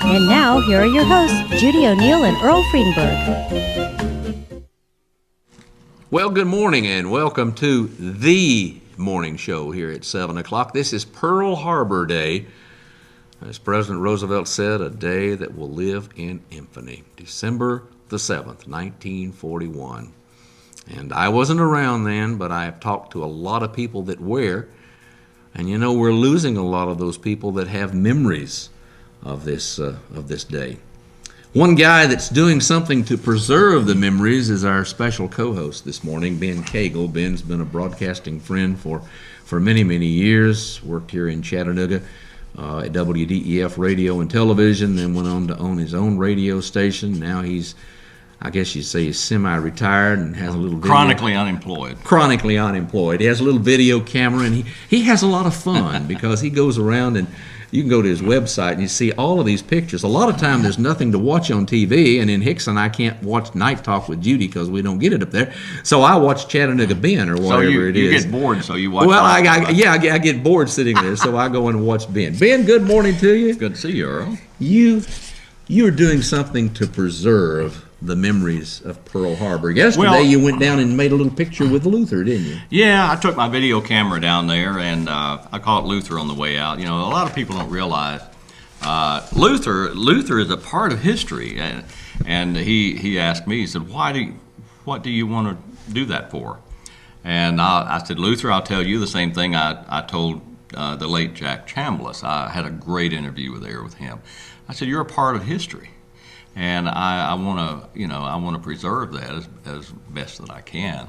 And now, here are your hosts, Judy O'Neill and Earl Freudenberg. Well, good morning and welcome to the morning show here at 7 o'clock. This is Pearl Harbor Day. As President Roosevelt said, a day that will live in infamy. December the 7th, 1941. And I wasn't around then, but I have talked to a lot of people that were. And you know, we're losing a lot of those people that have memories of this day. One guy that's doing something to preserve the memories is our special co-host this morning, Ben Cagle. Ben's been a broadcasting friend for many, many years. Worked here in Chattanooga at WDEF Radio and Television, then went on to own his own radio station. Now he's, I guess you'd say, he's semi-retired and has a little video. Chronically unemployed. Chronically unemployed. He has a little video camera, and he has a lot of fun because he goes around and you can go to his website and you see all of these pictures. A lot of time there's nothing to watch on TV, and in Hickson I can't watch Night Talk with Judy because we don't get it up there. So I watch Chattanoogaben or whatever it is. You get bored, so you watch. Well, I get bored sitting there, so I go and watch Ben. Ben, good morning to you. Good to see you, Earl. You're doing something to preserve the memories of Pearl Harbor. Yesterday you went down and made a little picture with Luther, didn't you? Yeah, I took my video camera down there, and I caught Luther on the way out. You know, a lot of people don't realize Luther is a part of history, and he asked me, he said, what do you want to do that for? And I said, Luther, I'll tell you the same thing I told the late Jack Chambliss. I had a great interview there with him. I said, you're a part of history. And I want to preserve that as best that I can.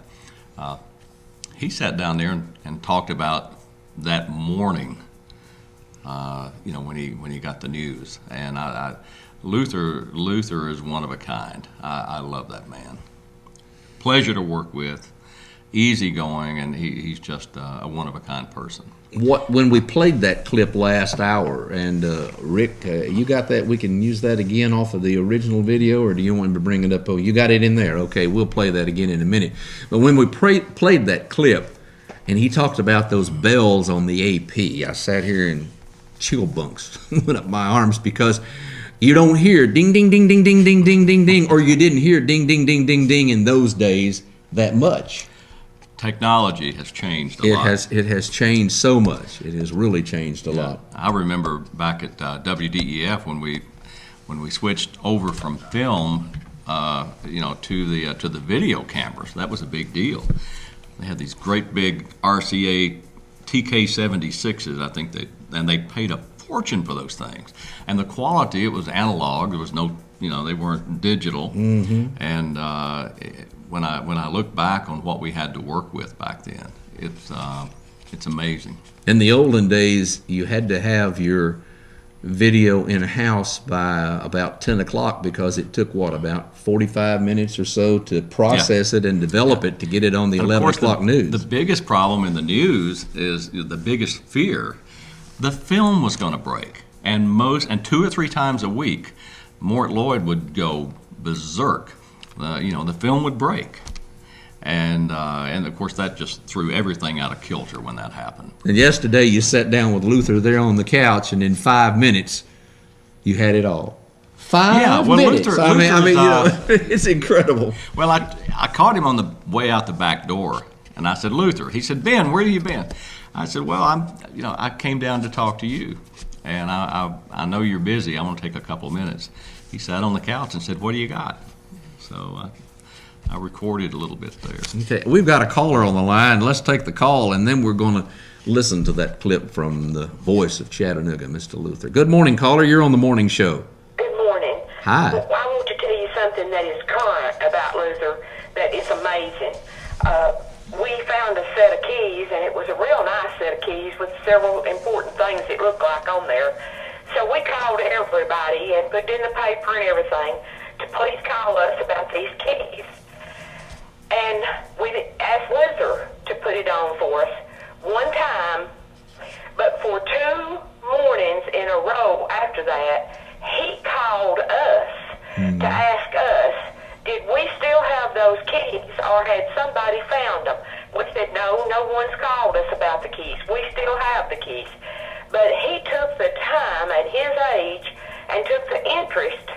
He sat down there and talked about that morning, when he got the news. And Luther is one of a kind. I love that man. Pleasure to work with, easygoing, and he's just a one of a kind person. When we played that clip last hour, and Rick, you got that? We can use that again off of the original video, or do you want me to bring it up? Oh, you got it in there. Okay, we'll play that again in a minute. But when we played that clip, and he talked about those bells on the AP, I sat here and chill bunks went up my arms because you don't hear ding, ding, ding, ding, ding, ding, ding, ding, ding, or you didn't hear ding, ding, ding, ding, ding in those days that much. Technology has changed a lot. It has changed so much. It has really changed a lot. I remember back at WDEF when we switched over from film, to the video cameras. That was a big deal. They had these great big RCA TK-76s, I think they paid a fortune for those things. And the quality, it was analog. There was no, they weren't digital. Mm-hmm. And when I look back on what we had to work with back then, it's amazing. In the olden days, you had to have your video in-house by about 10 o'clock because it took, about 45 minutes or so to process it and develop it to get it on the 11 o'clock news. The biggest problem in the news is the biggest fear. The film was going to break, and 2 or 3 times a week, Mort Lloyd would go berserk. The film would break, and of course that just threw everything out of kilter when that happened. And yesterday you sat down with Luther there on the couch, and in 5 minutes you had it all. 5 minutes. It's incredible. Well, I caught him on the way out the back door, and I said, Luther. He said, Ben, where have you been? I said, well, I came down to talk to you, and I know you're busy. I want to take a couple minutes. He sat on the couch and said, what do you got? So I recorded a little bit there. Okay, we've got a caller on the line. Let's take the call, and then we're going to listen to that clip from the voice of Chattanooga, Mr. Luther. Good morning, caller. You're on the morning show. Good morning. Hi. Well, I want to tell you something that is current about Luther that is amazing. We found a set of keys, and it was a real nice set of keys with several important things it looked like on there. So we called everybody and put it in the paper and everything to please call us about these keys. And we asked Luther to put it on for us one time, but for 2 mornings in a row after that, he called us to ask us, did we still have those keys or had somebody found them? We said, no one's called us about the keys. We still have the keys. But he took the time at his age and took the interest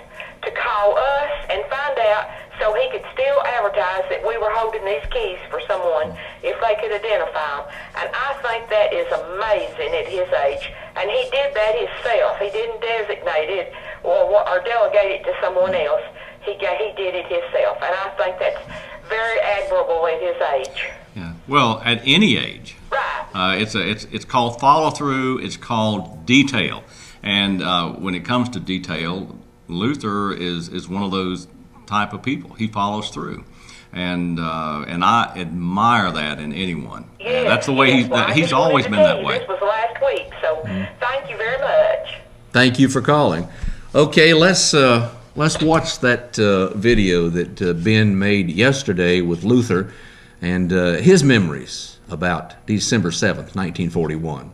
to call us and find out so he could still advertise that we were holding these keys for someone if they could identify them. And I think that is amazing at his age. And he did that himself. He didn't designate it or delegate it to someone else. He did it himself. And I think that's very admirable at his age. Yeah. Well, at any age. Right. It's called follow through. It's called detail. And when it comes to detail, Luther is one of those type of people. He follows through, and I admire that in anyone. Yes, that's the way he's always been that way. This was last week, so thank you very much. Thank you for calling. Okay, let's watch that video that Ben made yesterday with Luther and his memories about December 7th, 1941.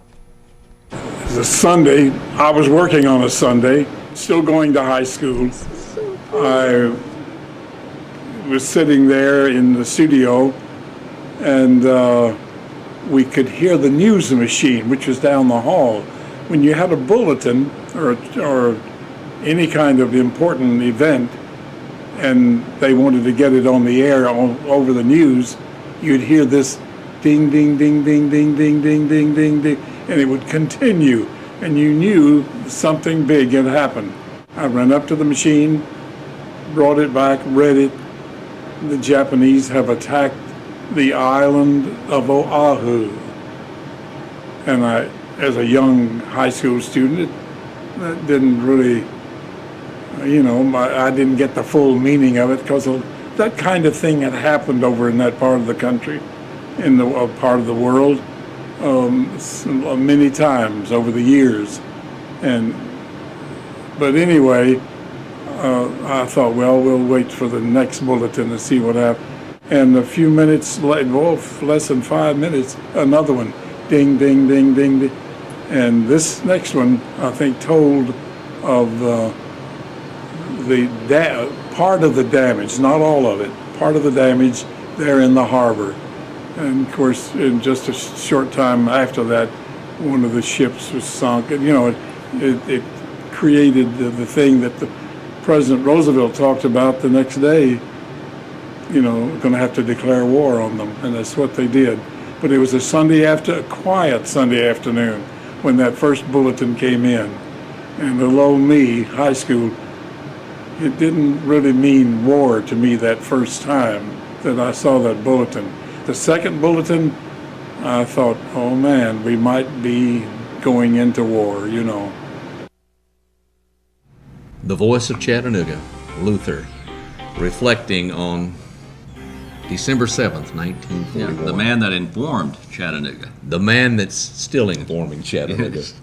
It was a Sunday. I was working on a Sunday, still going to high school. I was sitting there in the studio, and we could hear the news machine, which was down the hall. When you had a bulletin or any kind of important event, and they wanted to get it on the air over the news, you'd hear this ding, ding, ding, ding, ding, ding, ding, ding, ding, ding, and it would continue, and you knew something big had happened. I ran up to the machine, brought it back, read it. The Japanese have attacked the island of Oahu. And I, as a young high school student, that didn't really, I didn't get the full meaning of it because that kind of thing had happened over in that part of the country, in the part of the world, many times over the years. But anyway, I thought, well, we'll wait for the next bulletin to see what happens. And a few minutes later, less than 5 minutes, another one, ding, ding, ding, ding, ding. And this next one, I think, told of part of the damage, not all of it, part of the damage there in the harbor. And of course, in just a short time after that, one of the ships was sunk. And, it created the thing that President Roosevelt talked about the next day, going to have to declare war on them, and that's what they did. But it was a quiet Sunday afternoon when that first bulletin came in. And little old me, high school, it didn't really mean war to me that first time that I saw that bulletin. The second bulletin, I thought, oh man, we might be going into war, The voice of Chattanooga, Luther, reflecting on December 7th, 1941. Yeah, the man that informed Chattanooga. The man that's still informing Chattanooga. Yes.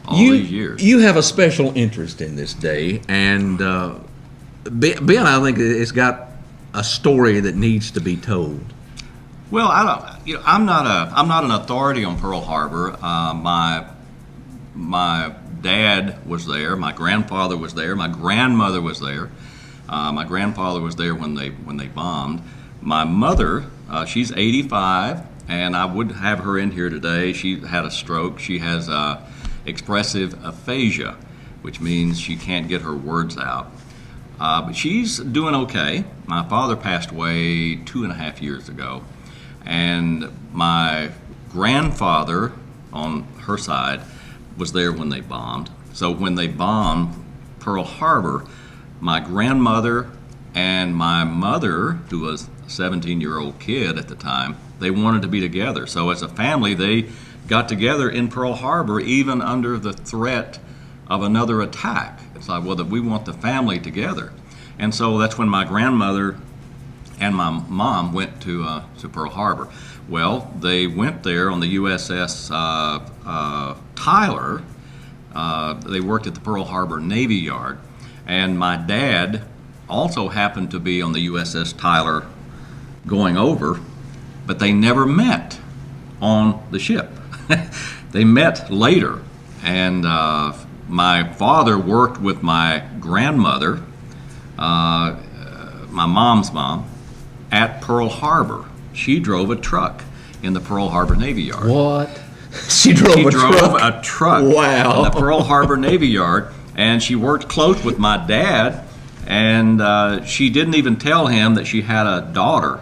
All these years. You have a special interest in this day, and Ben, I think it's got a story that needs to be told. Well, I'm not an authority on Pearl Harbor. My dad was there. My grandfather was there. My grandmother was there. My grandfather was there when they bombed. My mother, she's 85, and I would have her in here today. She had a stroke. She has expressive aphasia, which means she can't get her words out. But she's doing okay. My father passed away 2.5 years ago, and my grandfather on her side was there when they bombed. So when they bombed Pearl Harbor, my grandmother and my mother, who was a 17-year-old kid at the time, they wanted to be together. So as a family, they got together in Pearl Harbor even under the threat of another attack. It's like, well, we want the family together. And so that's when my grandmother and my mom went to Pearl Harbor. Well, they went there on the USS Tyler. They worked at the Pearl Harbor Navy Yard. And my dad also happened to be on the USS Tyler going over, but they never met on the ship. They met later. And my father worked with my grandmother, my mom's mom, at Pearl Harbor. She drove a truck in the Pearl Harbor Navy Yard. What? She drove a truck? A truck Wow. in the Pearl Harbor Navy Yard. and she worked close with my dad, and she didn't even tell him that she had a daughter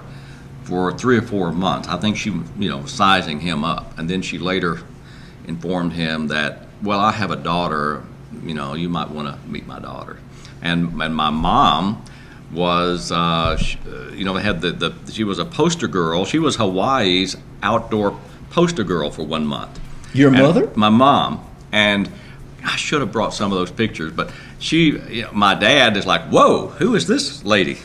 for 3 or 4 months. I think she was, sizing him up, and then she later informed him that, well, I have a daughter, you might want to meet my daughter. And my mom was, she was a poster girl. She was Hawaii's outdoor poster girl for 1 month. Your mother? My mom. And I should have brought some of those pictures, but my dad is like, whoa, who is this lady?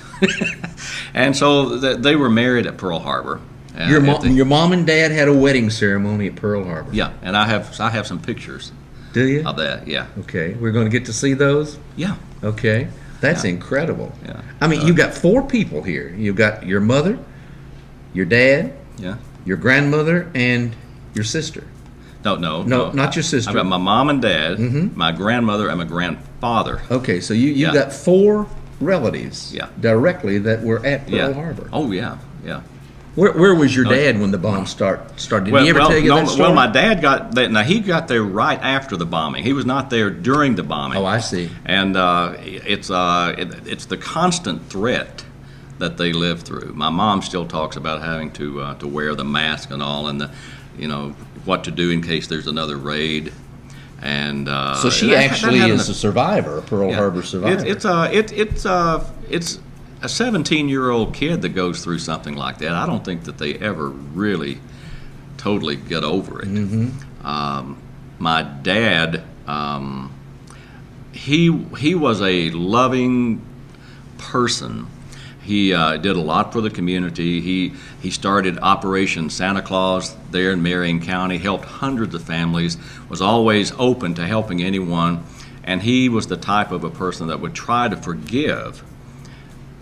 And so they were married at Pearl Harbor. Your mom and dad had a wedding ceremony at Pearl Harbor. Yeah, and I have some pictures. Do you? Of that, yeah. Okay, we're going to get to see those? Yeah. Okay, that's incredible. Yeah. I mean, you've got 4 people here. You've got your mother, your dad, Yeah. your grandmother, and your sister. No, not your sister. I've got my mom and dad, my grandmother, and my grandfather. Okay, so you got 4 relatives directly that were at Pearl Harbor. Oh, yeah, yeah. Where was your dad when the bomb started? Did he ever tell you that story? Well, my dad got that. Now, he got there right after the bombing. He was not there during the bombing. Oh, I see. And it's the constant threat that they lived through. My mom still talks about having to wear the mask and all, and what to do in case there's another raid. And so she actually is a survivor, a Pearl Harbor survivor. It's a 17-year-old kid that goes through something like that. I don't think that they ever really totally get over it. My dad, he was a loving person. He did a lot for the community. He started Operation Santa Claus there in Marion County, helped hundreds of families, was always open to helping anyone, and he was the type of a person that would try to forgive.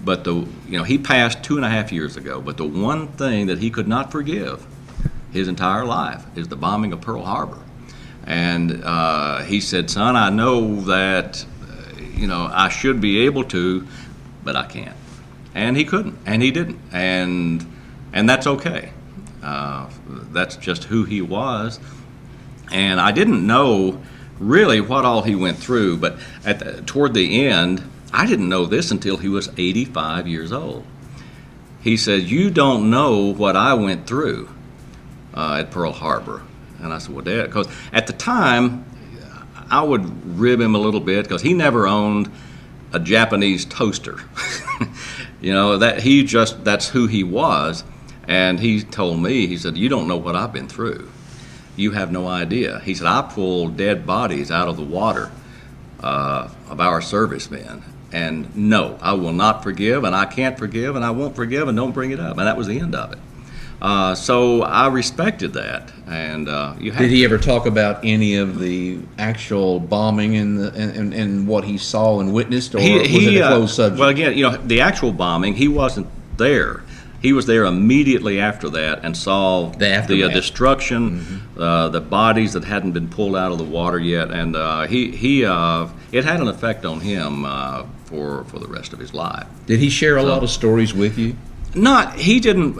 But he passed 2.5 years ago, but the one thing that he could not forgive his entire life is the bombing of Pearl Harbor. And he said, son, I know that, I should be able to, but I can't. And he couldn't, and he didn't, and that's okay. That's just who he was. And I didn't know really what all he went through, but toward the end, I didn't know this until he was 85 years old. He said, you don't know what I went through at Pearl Harbor. And I said, well, Dad, because at the time, I would rib him a little bit because he never owned a Japanese toaster. That's who he was. And he told me, he said, you don't know what I've been through. You have no idea. He said, I pulled dead bodies out of the water of our servicemen. And no, I will not forgive, and I can't forgive, and I won't forgive, and don't bring it up. And that was the end of it. So I respected that. And did he ever talk about any of the actual bombing and what he saw and witnessed, or was it a closed subject? Well, again, the actual bombing, he wasn't there. He was there immediately after that and saw the destruction, the bodies that hadn't been pulled out of the water yet, and it had an effect on him for the rest of his life. Did he share a lot of stories with you? He didn't.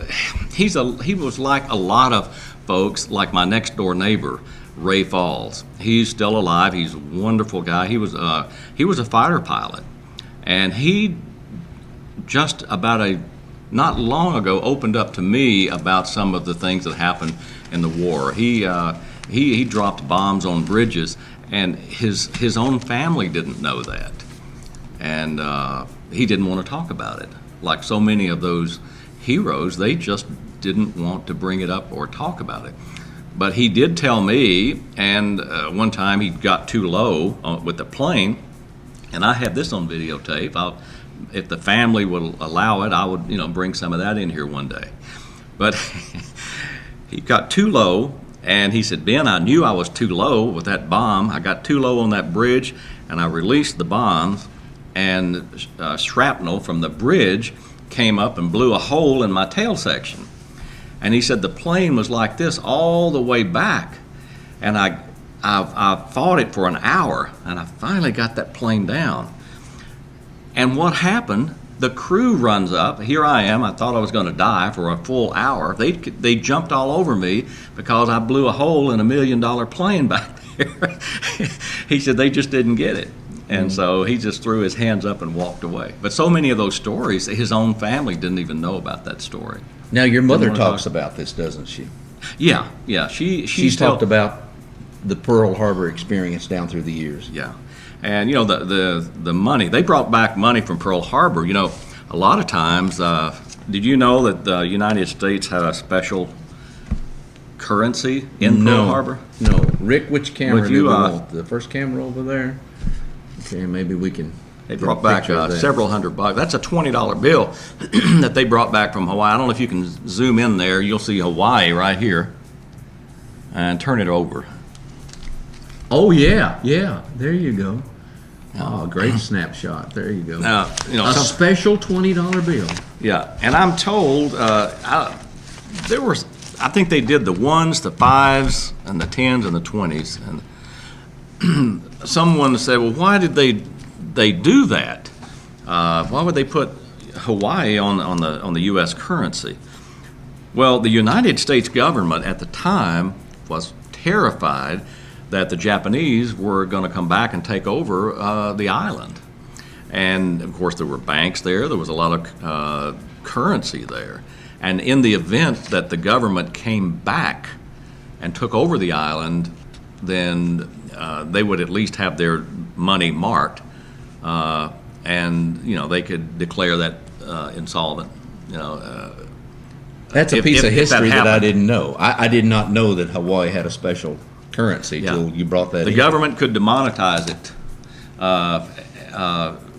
He was like a lot of folks, like my next door neighbor, Ray Falls. He's still alive. He's a wonderful guy. He was a fighter pilot, and he just not long ago opened up to me about some of the things that happened in the war. He dropped bombs on bridges, and his own family didn't know that, and he didn't want to talk about it. Like so many of those heroes, they just didn't want to bring it up or talk about it. But he did tell me, and one time he got too low with the plane, and I have this on videotape. If the family would allow it, I would, bring some of that in here one day. But he got too low, and he said, Ben, I knew I was too low with that bomb. I got too low on that bridge, and I released the bombs, and shrapnel from the bridge came up and blew a hole in my tail section. And he said the plane was like this all the way back, and I fought it for an hour, and I finally got that plane down. And what happened, the crew runs up. Here I am. I thought I was going to die for a full hour. They jumped all over me because I blew a hole in $1 million plane back there. He said they just didn't get it. And so he just threw his hands up and walked away. But so many of those stories, his own family didn't even know about that story. Now, your mother Didn't wanna talks talk. about this, doesn't she? Yeah. She's talked about the Pearl Harbor experience down through the years. Yeah, and the money, they brought back money from Pearl Harbor. A lot of times, did you know that the United States had a special currency in Pearl Harbor? No. Rick, which camera Would do you, we want? The first camera over there? Okay, maybe we can. They get a brought back picture of that. several $100. That's a $20 bill that they brought back from Hawaii. I don't know if you can zoom in there. You'll see Hawaii right here, and turn it over. Oh, yeah. There you go. Oh, great snapshot. There you go. Now, A special $20 bill. Yeah, and I'm told there was. I think they did the 1s, the 5s, and the 10s and the 20s. And someone said, "Well, why did they do that? Why would they put Hawaii on the U.S. currency?" Well, the United States government at the time was terrified that the Japanese were going to come back and take over the island. And, of course, there were banks there. There was a lot of currency there. And in the event that the government came back and took over the island, then they would at least have their money marked. And, they could declare that insolvent, That's a If- piece if- of if that history that I happened. didn't know. I did not know that Hawaii had a special currency till you brought that The in. government could demonetize it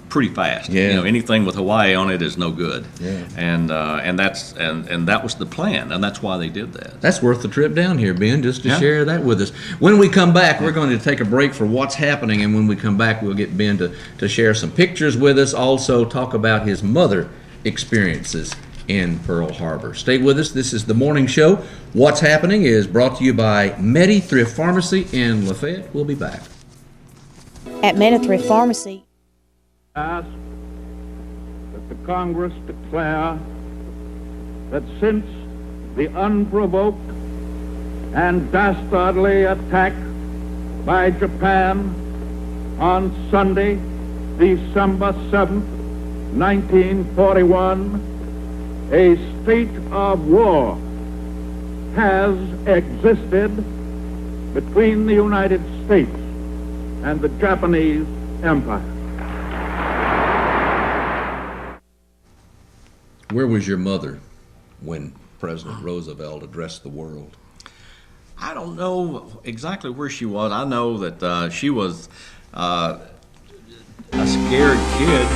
pretty fast. Yeah. Anything with Hawaii on it is no good. Yeah. And that was the plan, and that's why they did that. That's worth the trip down here, Ben, just to Yeah. share that with us. When we come back, we're going to take a break for what's happening, and when we come back, we'll get Ben to share some pictures with us, also talk about his mother experiences in Pearl Harbor. Stay with us. This is the morning show. What's Happening is brought to you by Medi Thrift Pharmacy in Lafayette. We'll be back. At Medi Thrift Pharmacy. Ask that the Congress declare that since the unprovoked and dastardly attack by Japan on Sunday, December 7th, 1941, a state of war has existed between the United States and the Japanese Empire. Where was your mother when President Roosevelt addressed the world? I don't know exactly where she was. I know that she was a scared kid.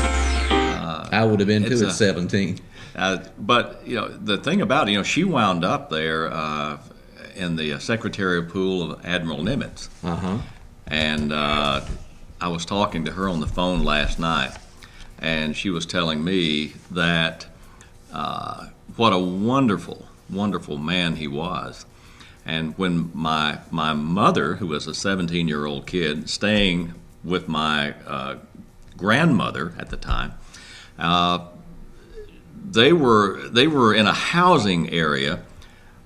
I would have been too It's at 17. But the thing about it, she wound up there in the secretarial pool of Admiral Nimitz. Uh-huh. And I was talking to her on the phone last night, and she was telling me that what a wonderful, wonderful man he was. And when my mother, who was a 17-year-old kid, staying with my grandmother at the time, they were in a housing area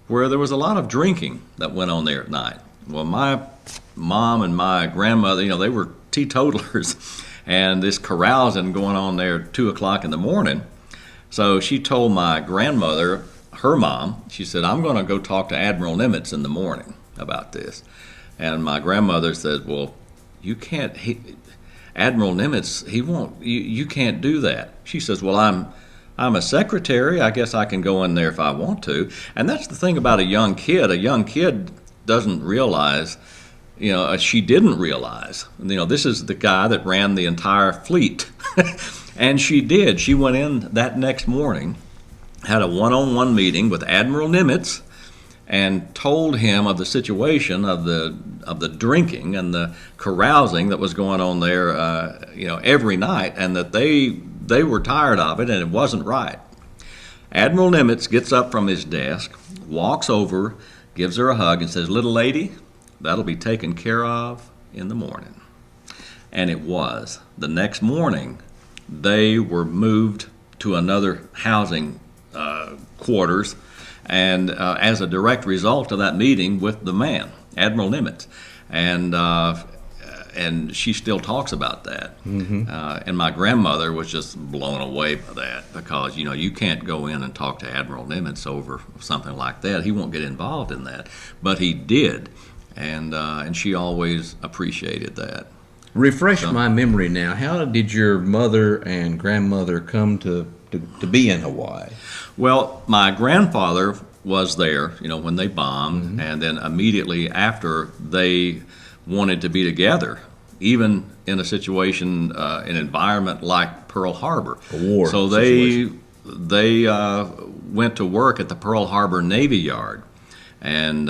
where there was a lot of drinking that went on there at night. Well, my mom and my grandmother, they were teetotalers, and this carousing going on there at 2 o'clock in the morning. So she told my grandmother, her mom, she said, "I'm going to go talk to Admiral Nimitz in the morning about this." And my grandmother said, "Well, you can't, Admiral Nimitz, he won't, you can't do that." She says, "Well, I'm a secretary. I guess I can go in there if I want to." And that's the thing about a young kid. A young kid doesn't realize, she didn't realize, this is the guy that ran the entire fleet. And she did. She went in that next morning, had a one-on-one meeting with Admiral Nimitz, and told him of the situation of the drinking and the carousing that was going on there, every night, and that they were tired of it and it wasn't right. Admiral Nimitz gets up from his desk, walks over, gives her a hug, and says, "Little lady, that'll be taken care of in the morning." And it was. The next morning, they were moved to another housing quarters, and as a direct result of that meeting with the man, Admiral Nimitz. And and she still talks about that. And my grandmother was just blown away by that, because you can't go in and talk to Admiral Nimitz over something like that. He won't get involved in that, but he did, and she always appreciated that. Refresh my memory now. How did your mother and grandmother come to be in Hawaii? Well, my grandfather was there, when they bombed, and then immediately after they wanted to be together, even in a situation, an environment like Pearl Harbor. A war So situation. they went to work at the Pearl Harbor Navy Yard, and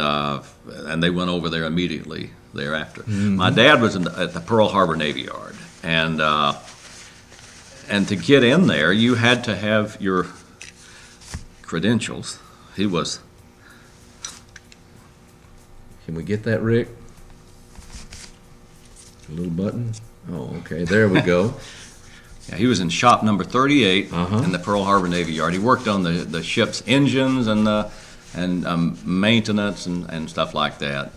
they went over there immediately thereafter. My dad was at the Pearl Harbor Navy Yard, and to get in there, you had to have your credentials. He was. Can we get that, Rick? A little button? Oh, okay. There we go. Yeah, he was in shop number 38 Uh-huh. in the Pearl Harbor Navy Yard. He worked on the ship's engines and maintenance and stuff like that.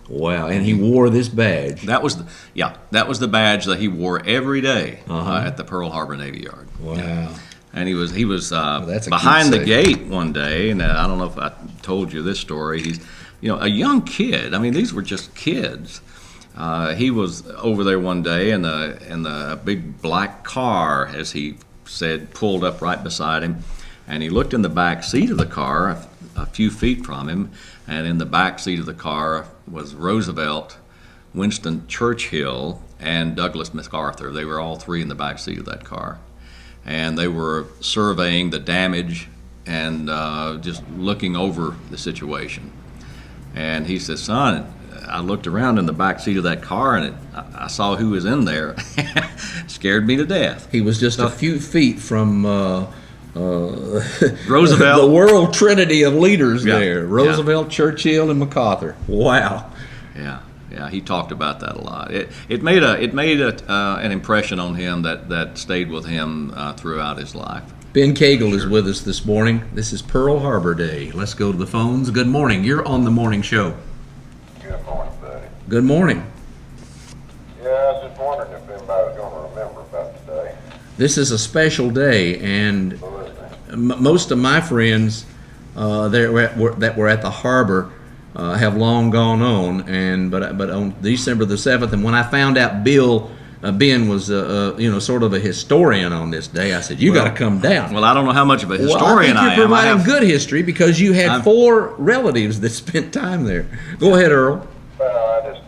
Wow. And he wore this badge. That was the badge that he wore every day Uh-huh. at the Pearl Harbor Navy Yard. Wow. And he was that's a behind the keepsake. gate one day, and I don't know if I told you this story. He's a young kid. I mean, these were just kids. He was over there one day, and the big black car, as he said, pulled up right beside him, and he looked in the back seat of the car a few feet from him, and in the back seat of the car was Roosevelt, Winston Churchill, and Douglas MacArthur. They were all three in the back seat of that car, and they were surveying the damage and just looking over the situation. And he said, "Son, I looked around in the back seat of that car, and I saw who was in there. Scared me to death." He was just a few feet from Roosevelt. the world trinity of leaders Yeah. there. Roosevelt, Churchill, and MacArthur. Wow. Yeah, he talked about that a lot. It made an impression on him that stayed with him throughout his life. Ben Cagle is with us this morning. This is Pearl Harbor Day. Let's go to the phones. Good morning. You're on the morning show. Good morning, buddy. Good morning. Yeah, I was just wondering if anybody's going to remember about today. This is a special day, and Absolutely. most of my friends that were at the harbor have long gone on, but on December the 7th, and when I found out Ben was sort of a historian on this day, I said, "You got to come down." Well, I don't know how much of a Well, historian I think you're am. I providing have, good history because you had 4 relatives that spent time there. Go ahead, Earl. Well, I just,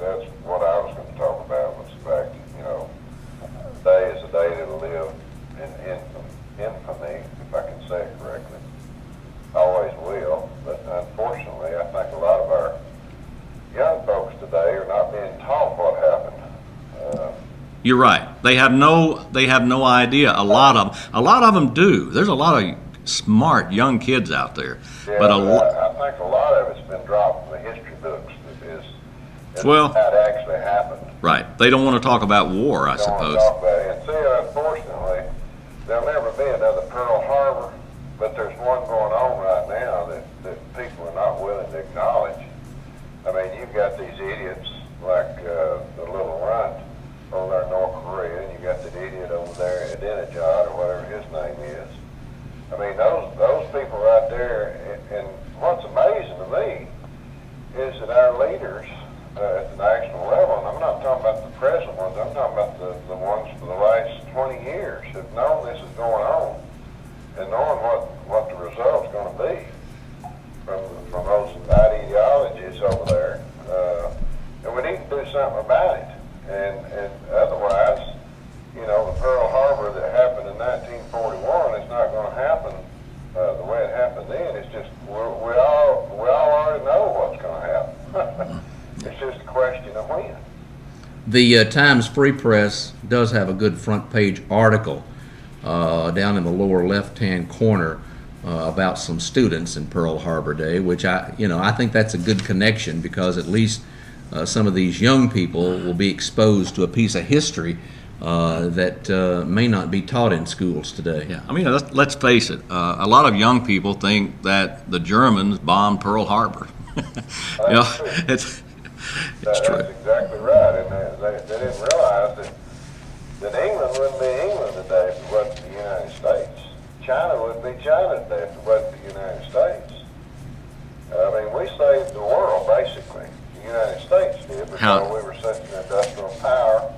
that's what I was going to talk about was the fact, today is a day that'll live in infamy, if I can say it correctly. Always will, but unfortunately, I think a lot of our young folks today are not being taught what happened. You're right. They have no idea. A lot of them do. There's a lot of smart young kids out there, Yeah, but I think a lot of it's been dropped from the history books. Is Well- that actually happened. right. They don't want to talk about war, I Don't want to suppose. talk about it. And see, unfortunately, there'll never be another Pearl Harbor, but there's one going on right now that people are not willing to acknowledge. I mean, you've got these idiots like the little runt over there in North Korea, and you got that idiot over there at Ahmadinejad or whatever his name is. I mean, those people right there, and what's amazing to me is that our leaders at the national level, and I'm not talking about the present ones, I'm talking about the ones for the last 20 years have known this is going on and knowing what the result's going to be from those ideologies over there. And we need to do something about it. And otherwise, the Pearl Harbor that happened in 1941 is not going to happen the way it happened then. It's just we all already know what's going to happen. It's just a question of when. The Times Free Press does have a good front page article down in the lower left-hand corner about some students in Pearl Harbor Day, which I think that's a good connection because at least some of these young people will be exposed to a piece of history that may not be taught in schools today. Yeah, I mean, let's face it. A lot of young people think that the Germans bombed Pearl Harbor. It's true. That's exactly right. And they didn't realize that England wouldn't be England today if it wasn't for the United States. China wouldn't be China today if it wasn't for the United States. I mean, we saved the world, basically. The United States did because we were such an industrial power,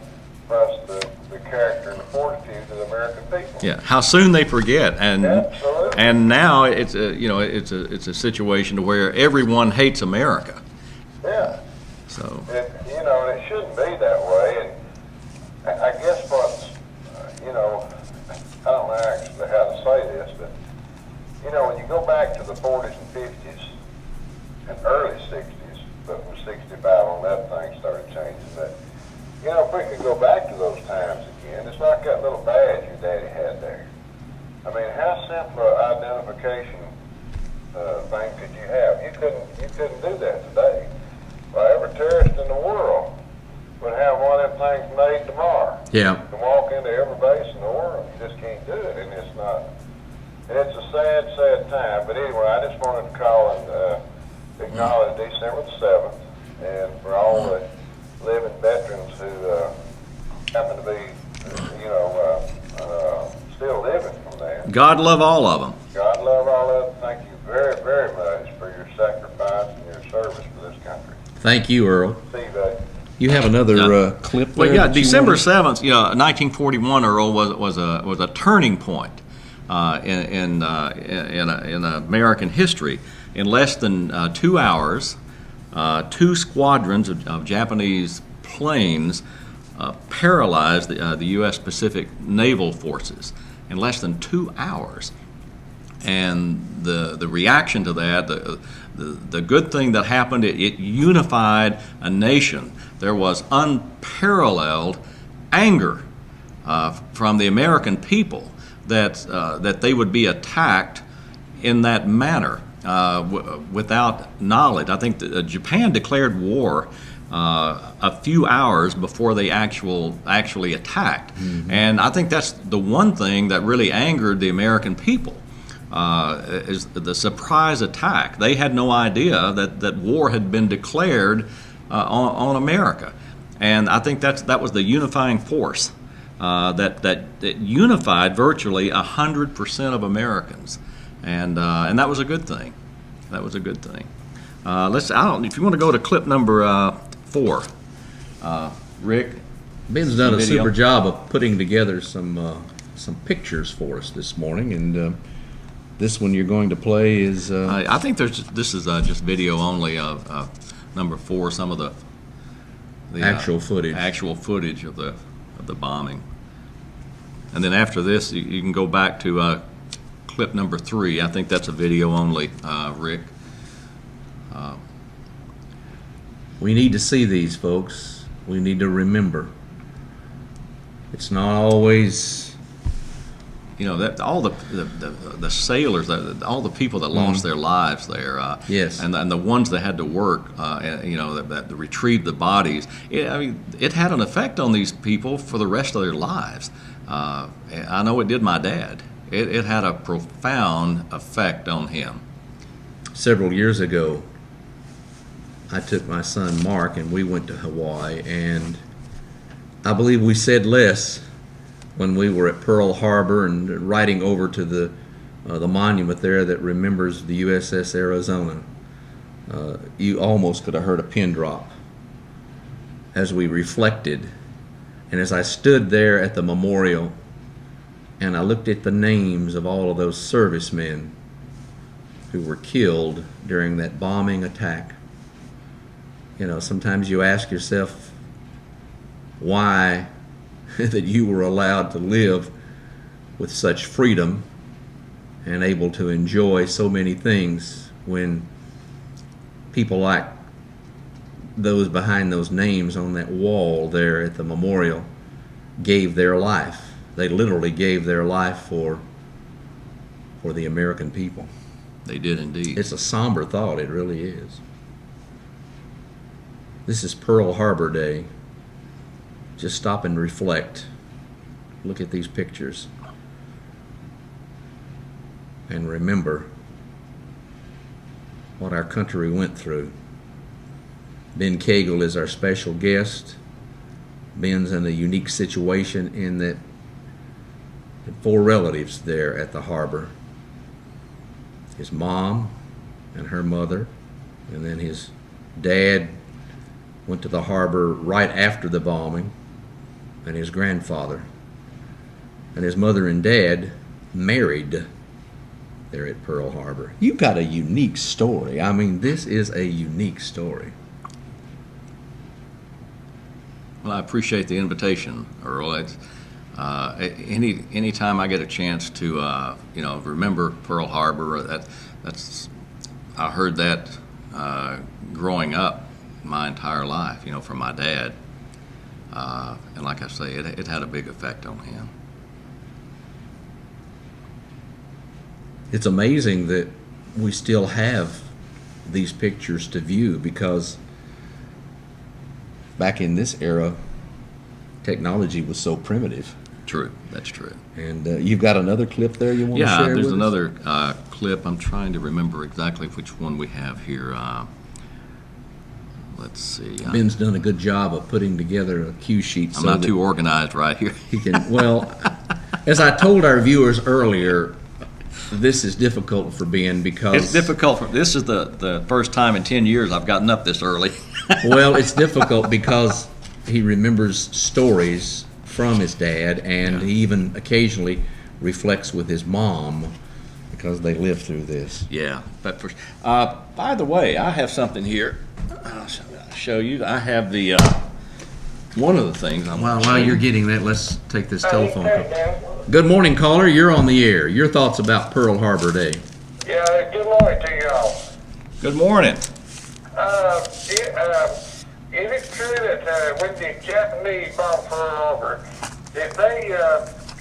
plus the character and the fortitude of the American people. Yeah, how soon they forget, and Absolutely. and now it's a situation to where everyone hates America. Yeah. So And it shouldn't be that way. And I guess what's, I don't know actually how to say this, but, when you go back to the 40s and 50s and early 60s, but with 65 on that thing started changing, but, if we could go back to those times again, it's like that little badge your daddy had there. I mean, how simple an identification thing could you have? You couldn't do that today. Well, every tourist in the world would have one of them things made tomorrow. Yeah. You can walk into every base in the world. You just can't do it, and it's not. And it's a sad, sad time. But anyway, I just wanted to call and acknowledge December the 7th, and for all the living veterans who happen to be, still living from that. God love all of them. God love all of them. Thank you very, very much for your sacrifice and your service for this country. Thank you, Earl. See you, buddy. You have another clip there? Well, yeah, that you December wanted? 7th, 1941, Earl, was a turning point in American history. In less than 2 hours, 2 squadrons of Japanese planes paralyzed the U.S. Pacific naval forces in less than 2 hours. And the reaction to that, the good thing that happened, it unified a nation. There was unparalleled anger from the American people that they would be attacked in that manner without knowledge. I think that Japan declared war a few hours before they actually attacked. Mm-hmm. And I think that's the one thing that really angered the American people. Is the surprise attack. They had no idea that war had been declared on America, and I think that was the unifying force that unified virtually 100% of Americans, and that was a good thing. That was a good thing. If you want to go to clip number 4, Rick. Ben's done a video. super job of putting together some pictures for us this morning, and. This one you're going to play is... I think this is just video only of number 4, some of the actual footage. Actual footage of the bombing. And then after this, you can go back to clip number 3. I think that's a video only, Rick. We need to see these, folks. We need to remember. It's not always... that all the sailors, all the people that lost their lives there, yes, and the ones that had to work, that retrieve the bodies. It had an effect on these people for the rest of their lives. I know it did my dad. It had a profound effect on him. Several years ago, I took my son Mark and we went to Hawaii, and I believe we said less when we were at Pearl Harbor and riding over to the monument there that remembers the USS Arizona. You almost could have heard a pin drop as we reflected. And as I stood there at the memorial and I looked at the names of all of those servicemen who were killed during that bombing attack, sometimes you ask yourself why that you were allowed to live with such freedom and able to enjoy so many things when people like those behind those names on that wall there at the memorial gave their life. They literally gave their life for the American people. They did indeed. It's a somber thought, it really is. This is Pearl Harbor Day. Just stop and reflect. Look at these pictures. And remember what our country went through Ben Cagle is our special guest. Ben's in a unique situation in that 4 relatives there at the harbor. His mom and her mother, and then his dad went to the harbor right after the bombing, and his grandfather. And his mother and dad married there at Pearl Harbor. You've got a unique story. I mean, this is a unique story. Well, I appreciate the invitation, Earl. It's, any time I get a chance to remember Pearl Harbor, I heard that growing up my entire life, from my dad, and like I say, it had a big effect on him. It's amazing that we still have these pictures to view, because back in this era, technology was so primitive. True, that's true. And you've got another clip there you want to share with us? Yeah, there's another clip. I'm trying to remember exactly which one we have here. Let's see. Ben's done a good job of putting together a cue sheet. I'm not too organized right here. He can. Well, as I told our viewers earlier, this is difficult for Ben because it's difficult. This is the first time in 10 years I've gotten up this early. Well, it's difficult because he remembers stories from his dad, and he even occasionally reflects with his mom because they lived through this. Yeah. But by the way, I have something here. I'll show you. I have the one of the things. While you're getting that, let's take this telephone call. Good morning, caller. You're on the air. Your thoughts about Pearl Harbor Day? Yeah, good morning to y'all. Good morning. Is it true that when the Japanese bombed Pearl Harbor, did they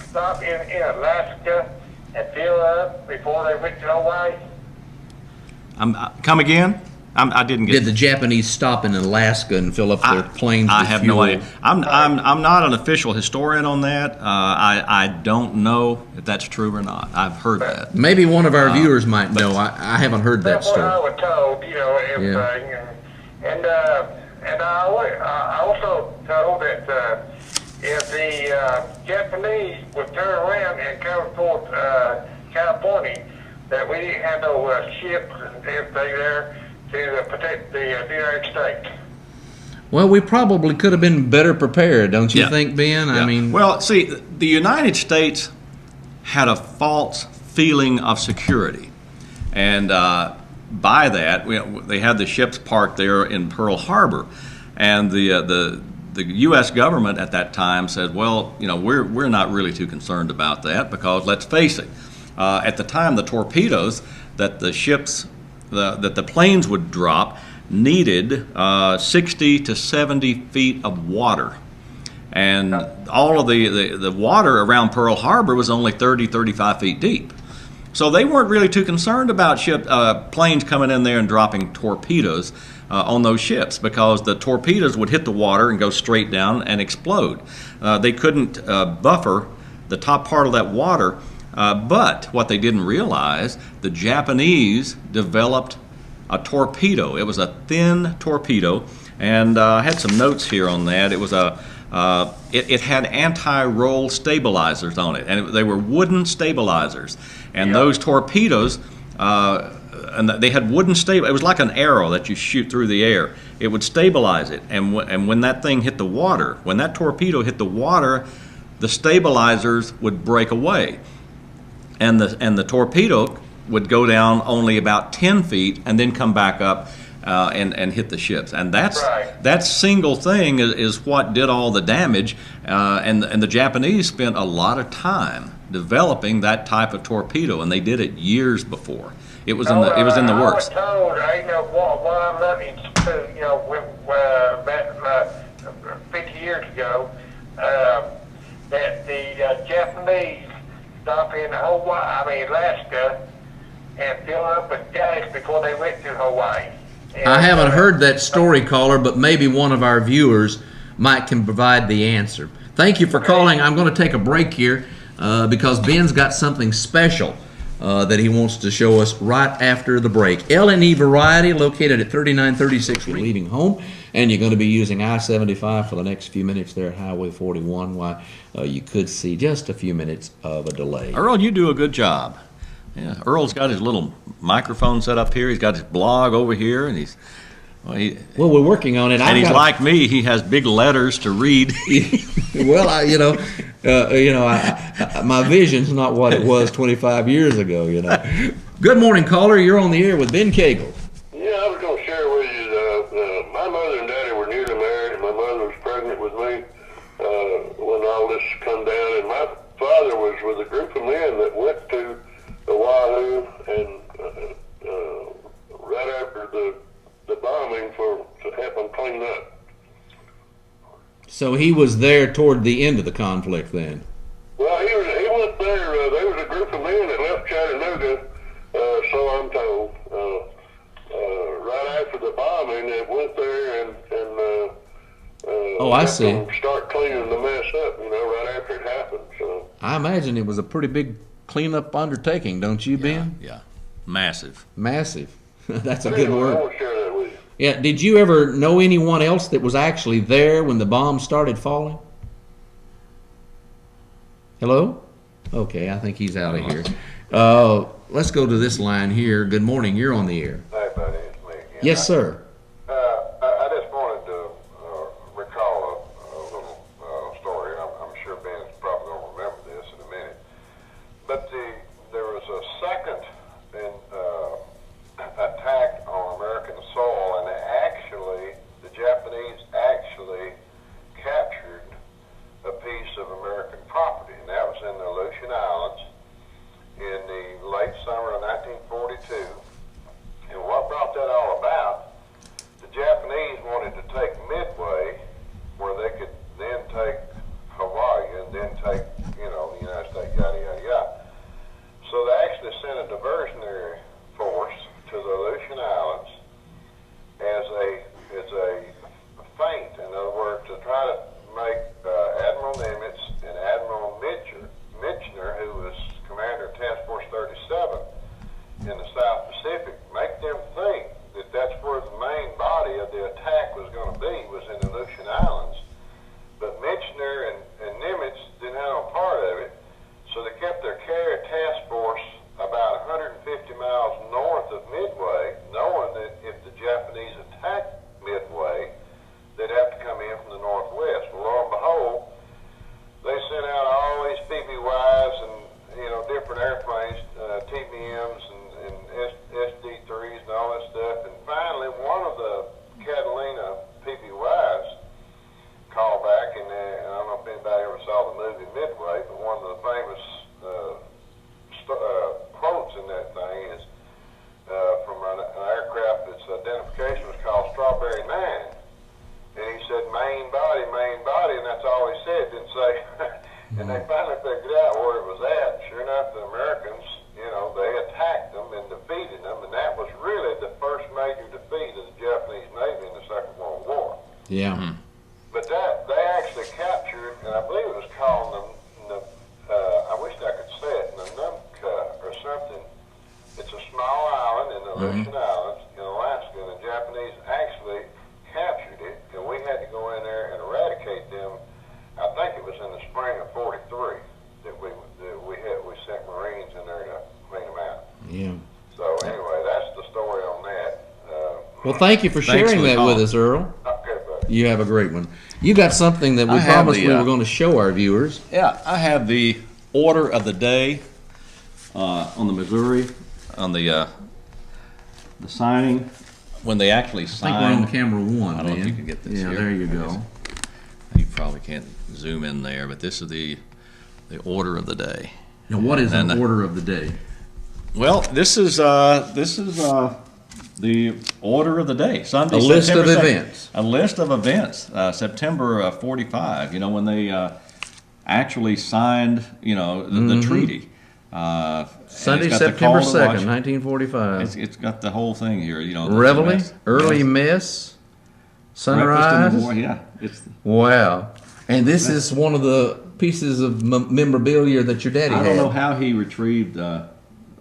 stop in Alaska and fill up before they went to Hawaii? Come again? I didn't get. Did the Japanese stop in Alaska and fill up their planes with I have fuel? no idea. I'm not an official historian on that. I don't know if that's true or not. I've heard that. Maybe one of our viewers might know. I haven't heard that That's what story. I was told, everything. And I also told that if the Japanese would turn around and come towards California, that we didn't have no ships and everything there to protect the United States. Well, we probably could have been better prepared, don't you Yeah. think, Ben? Yeah. I mean, well, see, the United States had a false feeling of security, and by that, they had the ships parked there in Pearl Harbor, and the U.S. government at that time said, well, we're not really too concerned about that, because let's face it, at the time the torpedoes that the ships that the planes would drop needed 60 to 70 feet of water. And all of the water around Pearl Harbor was only 30, 35 feet deep. So they weren't really too concerned about planes coming in there and dropping torpedoes on those ships, because the torpedoes would hit the water and go straight down and explode. They couldn't buffer the top part of that water. But what they didn't realize, the Japanese developed a torpedo. It was a thin torpedo, and I had some notes here on that. It was it had anti-roll stabilizers on it, and they were wooden stabilizers. And those torpedoes, and they had wooden it was like an arrow that you shoot through the air. It would stabilize it, and when that thing hit the water, when that torpedo hit the water, the stabilizers would break away. And the torpedo would go down only about 10 feet and then come back up and hit the ships. And that single thing is what did all the damage. And the Japanese spent a lot of time developing that type of torpedo, and they did it years before. It was in the works. I was told, what I'm looking to, back 50 years ago, that the Japanese stop in Alaska and fill up with gas before they went to Hawaii. I haven't heard that story, caller, but maybe one of our viewers can provide the answer. Thank you for calling. I'm going to take a break here because Ben's got something special that he wants to show us right after the break. L&E Variety, located at 3936 Leaving Home, and you're going to be using I-75 for the next few minutes there at Highway 41, why you could see just a few minutes of a delay. Earl, you do a good job. Yeah, Earl's got his little microphone set up here. He's got his blog over here, and well, we're working on it. And he's like me; he has big letters to read. Well, my vision's not what it was 25 years ago. Good morning, caller. You're on the air with Ben Cagle. Yeah, I was going to share with you. My mother and daddy were newly married, and my mother was pregnant with me when all this come down. And my father was with a group of men that went to Oahu, and right after the bombing to help them clean up. So he was there toward the end of the conflict then? Well, he went there. There was a group of men that left Chattanooga, so I'm told. Right after the bombing, they went there and I see. Start cleaning the mess up, right after it happened. So I imagine it was a pretty big cleanup undertaking, don't you, Ben? Yeah, massive. Massive. That's a anyway, good word. I want to share that with you. Yeah. Did you ever know anyone else that was actually there when the bombs started falling? Hello? Okay, I think he's out of here. Let's go to this line here. Good morning. You're on the air. Hey, buddy, it's me again. Yes, sir. I just wanted to recall a little story. I'm sure Ben's probably going to remember this in a minute. But there was a second attack on American soil, and the Japanese actually captured a piece of American property, and that was in the Aleutian Islands in the late summer of 1942. And what brought that all about, the Japanese wanted to take Midway, where they could then take Hawaii and then take, the United States, yada, yada, yada. So they actually sent a diversionary force to the Aleutian Islands as a feint, in other words, to try to make Admiral Nimitz and Admiral Michener, who was commander of Task Force 37 in the South Pacific, make them think that that's where the main body of the attack was going to be, was in the Aleutian Islands. But Michener and Nimitz didn't have no part of it, so they kept their carrier task force about 150 miles north of Midway, knowing that if the Japanese attacked Midway, they'd have to come in from the northwest. Well, lo and behold, they sent out all these PBYs and different airplanes, TBMs and SD3s and all that stuff. And finally, one of the Catalina PBYs called back, and I don't know if anybody ever saw the movie Midway, but one of the famous quotes in that thing is from an aircraft that's identification was called Strawberry 9. And he said, main body, and that's all he said, didn't say. And they finally figured out where it was at. Sure enough, the Americans, they attacked them and defeated them, and that was really the first major defeat of the Japanese Navy in the Second World War. Yeah. Mm-hmm. But they actually captured, and I believe it was called I wish I could say it, Nanumka or something. It's a small island in the Aleutian Islands in Alaska, and the Japanese actually captured it, and we had to go in there and eradicate them. I think it was in the spring of '43 that we sent Marines in there to clean them out. Yeah. So anyway, that's the story on that. Well, thank you for sharing that with us, Earl. Okay, buddy. You have a great one. You got something that we promised we were going to show our viewers. Yeah, I have the order of the day on the Missouri, on the signing, when they actually I signed. think we're on camera one, I don't know if man. you can get this Yeah, here. there you go. You probably can't zoom in there, but this is the order of the day. Now, what is And an order of the day? Well, this is the order of the day. Sunday, A list of September 2nd. events. A list of events. September 45. When they actually signed, the treaty. Sunday, it's got the September call to 2nd, watch. 1945. It's got the whole thing here. Reveille, early mess, sunrise. Yeah. It's, Wow. And this is one of the pieces of memorabilia that your daddy I had. don't know how he retrieved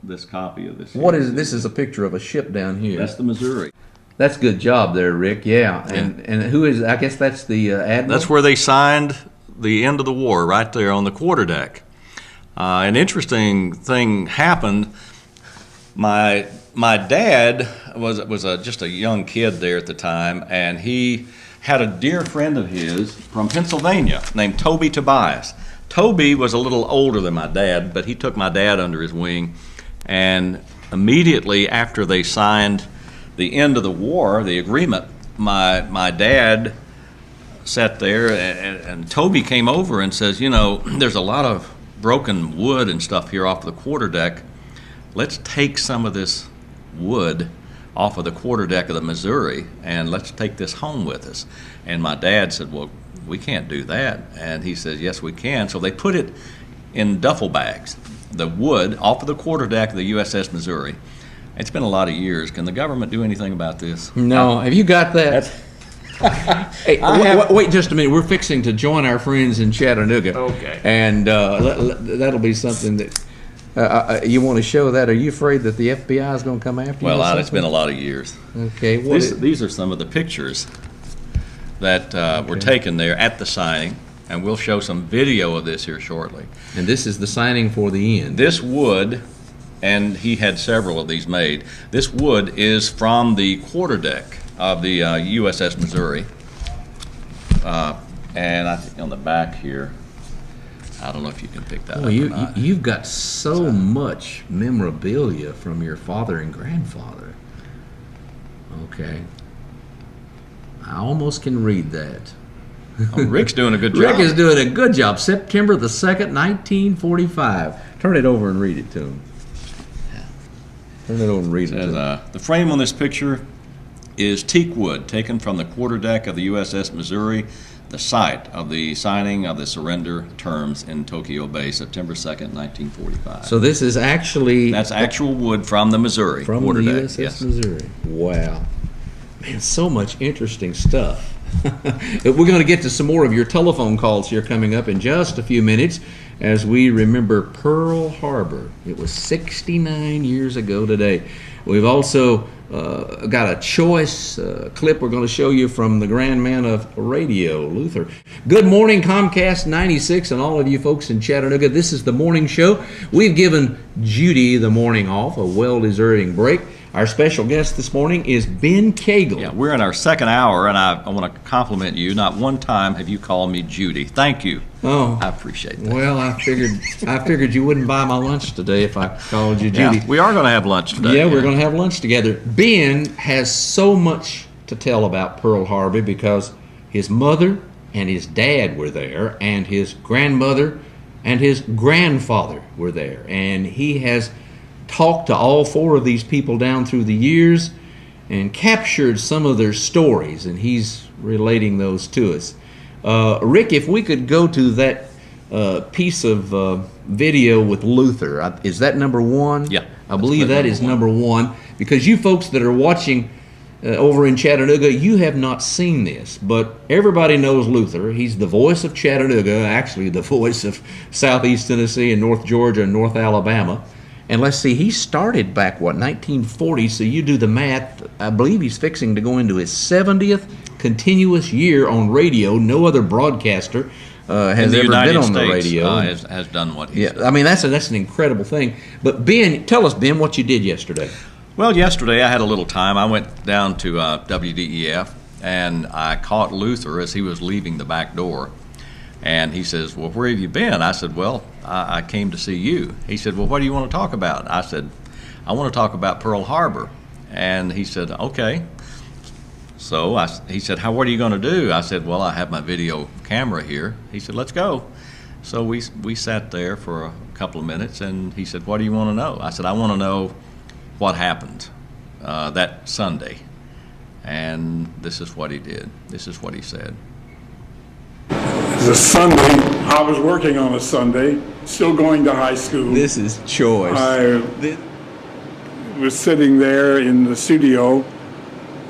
this copy of this. What is this? Is a picture of a ship down here. That's the Missouri. That's good job there, Rick. Yeah, and who is? I guess that's the admiral. That's where they signed the end of the war, right there on the quarterdeck. An interesting thing happened. My dad was just a young kid there at the time, and he had a dear friend of his from Pennsylvania named Toby Tobias. Toby was a little older than my dad, but he took my dad under his wing, and immediately after they signed the end of the war, the agreement, my dad sat there, and Toby came over and says, you know, there's a lot of broken wood and stuff here off the quarterdeck. Let's take some of this wood off of the quarterdeck of the Missouri, and let's take this home with us. And my dad said, well, we can't do that. And he says, yes, we can. So they put it in duffel bags, the wood off of the quarterdeck of the USS Missouri. It's been a lot of years. Can the government do anything about this? No. Have you got that? Hey, wait just a minute. We're fixing to join our friends in Chattanooga. Okay. And that'll be something that you want to show that. Are you afraid that the FBI is going to come after you? Well, it's been a lot of years. Okay. These are some of the pictures that were taken there at the signing, and we'll show some video of this here shortly. And this is the signing for the end. This wood, and he had several of these made, this wood is from the quarterdeck of the USS Missouri. And I think on the back here, I don't know if you can pick that up or not. You've got so much memorabilia from your father and grandfather. Okay. I almost can read that. Oh, Rick's doing a good job. Rick is doing a good job. September the 2nd, 1945. Turn it over and read it to him. Turn it over and read it to him. The frame on this picture is teak wood taken from the quarterdeck of the USS Missouri, the site of the signing of the surrender terms in Tokyo Bay, September 2nd, 1945. So this is actually... That's actual wood from the Missouri. From the USS yes. Missouri. Wow. Man, so much interesting stuff. We're going to get to some more of your telephone calls here coming up in just a few minutes as we remember Pearl Harbor. It was 69 years ago today. We've also got a choice clip we're going to show you from the grand man of radio, Luther. Good morning, Comcast 96, and all of you folks in Chattanooga. This is the morning show. We've given Judy the morning off, a well-deserving break. Our special guest this morning is Ben Cagle. Yeah, we're in our second hour, and I want to compliment you. Not one time have you called me Judy. Thank you. Oh, I appreciate that. Well, I figured you wouldn't buy my lunch today if I called you Judy. Yeah, we are going to have lunch today. Yeah, we're going to have lunch together. Ben has so much to tell about Pearl Harbor because his mother and his dad were there, and his grandmother and his grandfather were there, and he has talked to all four of these people down through the years and captured some of their stories, and he's relating those to us. Rick, if we could go to that piece of video with Luther, is that number one? Yeah. I believe that is number one, because you folks that are watching over in Chattanooga, you have not seen this, but everybody knows Luther. He's the voice of Chattanooga, actually the voice of Southeast Tennessee and North Georgia and North Alabama. And let's see, he started back, 1940, so you do the math. I believe he's fixing to go into his 70th continuous year on radio. No other broadcaster has ever been on the radio. Has done what he's done. I mean, that's an incredible thing. But Ben, tell us, Ben, what you did yesterday. Well, yesterday I had a little time. I went down to WDEF, and I caught Luther as he was leaving the back door. And he says, well, where have you been? I said, well, I came to see you. He said, well, what do you want to talk about? I said, I want to talk about Pearl Harbor. And he said, okay. So he said, what are you going to do? I said, well, I have my video camera here. He said, let's go. So we sat there for a couple of minutes, and he said, what do you want to know? I said, I want to know what happened that Sunday. And this is what he did. This is what he said. The Sunday, I was working on a Sunday, still going to high school. This is choice. I was sitting there in the studio,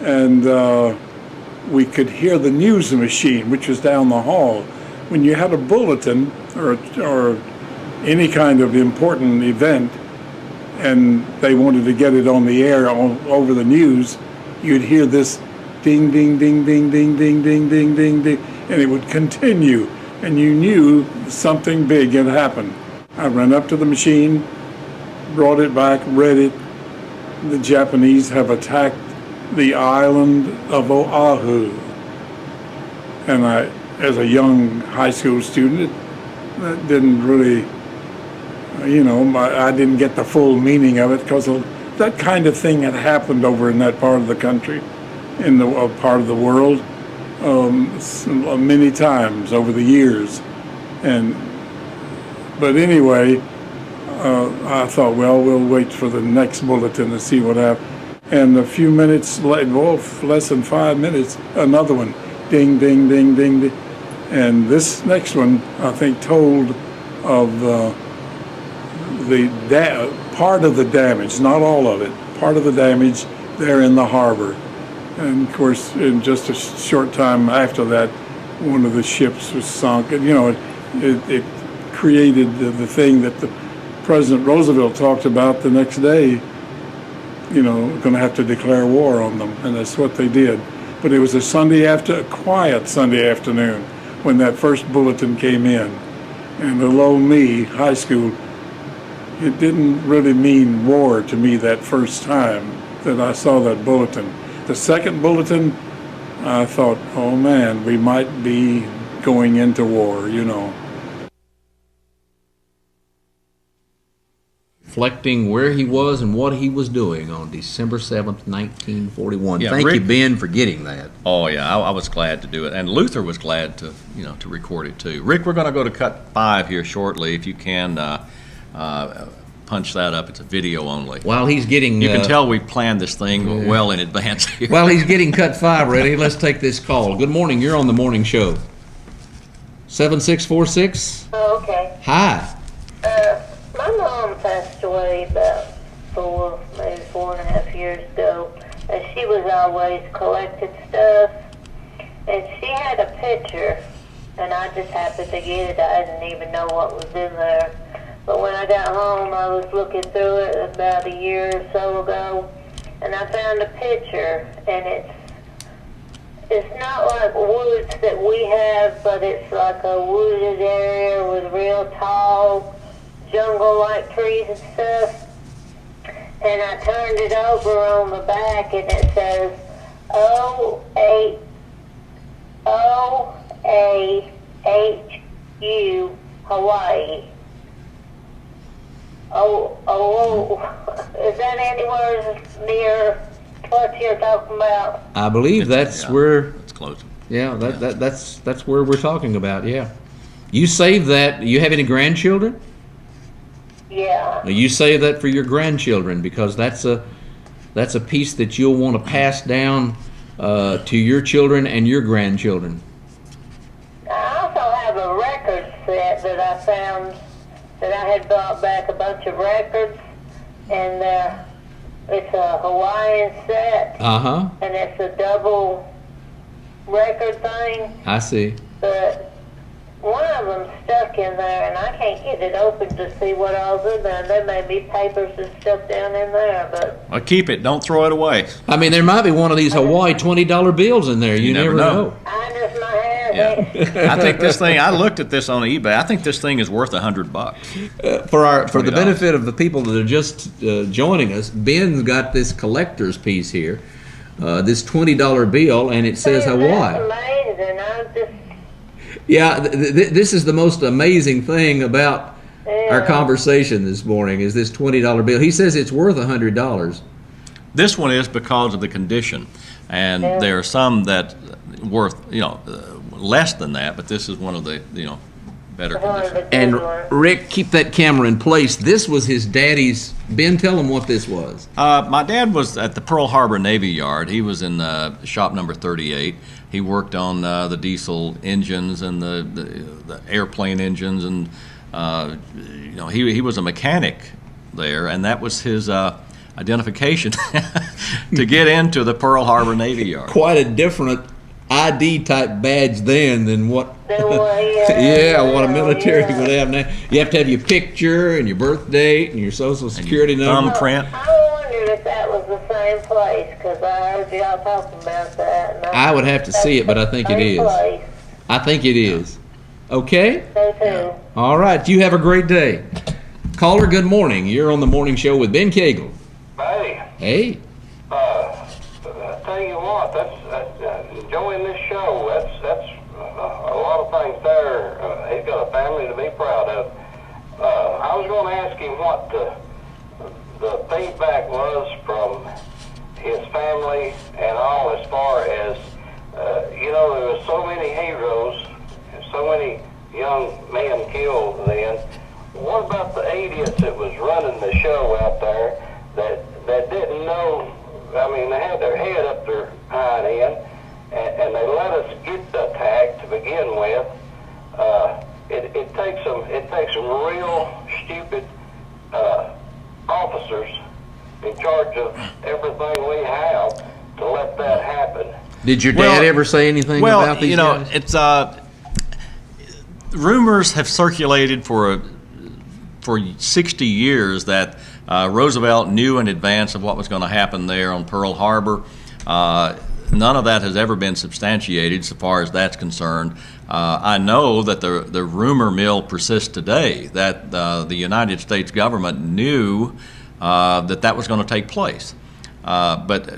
and we could hear the news machine, which was down the hall. When you had a bulletin or any kind of important event, and they wanted to get it on the air over the news, you'd hear this ding, ding, ding, ding, ding, ding, ding, ding, ding, ding, and it would continue, and you knew something big had happened. I ran up to the machine, brought it back, read it. The Japanese have attacked the island of Oahu. And I, as a young high school student, that didn't really, I didn't get the full meaning of it, because that kind of thing had happened over in that part of the country, in the part of the world, many times over the years. But anyway, I thought, well, we'll wait for the next bulletin to see what happened. And a few minutes later, less than 5 minutes, another one, ding, ding, ding, ding, ding. And this next one, I think, told of part of the damage, not all of it, part of the damage there in the harbor. And of course, in just a short time after that, one of the ships was sunk. And, it created the thing that the President Roosevelt talked about the next day, going to have to declare war on them, and that's what they did. But it was a quiet Sunday afternoon when that first bulletin came in. And below me, high school, it didn't really mean war to me that first time that I saw that bulletin. The second bulletin, I thought, oh man, we might be going into war, Reflecting where he was and what he was doing on December 7th, 1941. Yeah, Thank Rick, you, Ben, for getting that. Oh, yeah, I was glad to do it. And Luther was glad to, to record it, too. Rick, we're going to go to cut 5 here shortly. If you can punch that up. It's a video only. While he's getting... You can tell we planned this thing well in advance here. While he's getting cut 5 ready, let's take this call. Good morning. You're on the morning show. 7646? Oh, okay. Hi. My mom passed away about 4.5 years ago, and she was always collecting stuff, and she had a picture, and I just happened to get it. I didn't even know what was in there, but when I got home, I was looking through it about a year or so ago, and I found a picture, and it's not like woods that we have, but it's like a wooded area with real tall jungle-like trees and stuff. And I turned it over on the back, and it says OAHU Hawaii. Is that anywhere near what you're talking about? I believe that's where... It's close. Yeah, that's where we're talking about, yeah. You saved that. You have any grandchildren? Yeah. Now you save that for your grandchildren, because that's a piece that you'll want to pass down to your children and your grandchildren. I also have a record set that I found, that I had bought back a bunch of records, and it's a Hawaiian set. Uh-huh. And it's a double record thing. I see. But one of them's stuck in there, and I can't get it open to see what all's in there. There may be papers and stuff down in there, but... Well, keep it. Don't throw it away. I mean, there might be one of these Hawaii $20 bills in there. You never know. I just might have it. Yeah. I think this thing, I looked at this on eBay, I think this thing is worth $100. For the benefit of the people that are just joining us, Ben's got this collector's piece here, this $20 bill, and it says Hawaii. That's amazing. I'm just... Yeah, this is the most amazing thing about our conversation this morning, is this $20 bill. He says it's worth $100. This one is because of the condition, and there are some that worth less than that, but this is one of the better condition. And Rick, keep that camera in place. This was his daddy's. Ben, tell him what this was. My dad was at the Pearl Harbor Navy Yard. He was in shop number 38. He worked on the diesel engines and the airplane engines, and he was a mechanic there, and that was his identification to get into the Pearl Harbor Navy Yard. Quite a different ID type badge then than what. Yeah, what a military would have now. You have to have your picture and your birth date and your social security number. Thumbprint. I wondered if that was the same place, because I heard y'all talking about that. And I would have to see it, but I think it Same is. place. I think it is. Okay? So too. All right. You have a great day. Caller, good morning. You're on the morning show with Ben Cagle. Hey, Hey. I tell you what, that's enjoying this show. That's a lot of things there. He's got a family to be proud of. I was going to ask him what the feedback was from his family and all, as far as there were so many heroes, and so many young men killed then. What about the idiots that was running the show out there that didn't know? I mean, they had their head up their hind end, and they let us get attacked to begin with. It takes some real stupid officers in charge of everything we have to let that happen. Did your dad ever say anything about these guys? It's rumors have circulated for 60 years that Roosevelt knew in advance of what was going to happen there on Pearl Harbor. None of that has ever been substantiated so far as that's concerned. I know that the rumor mill persists today, that the United States government knew that was going to take place. But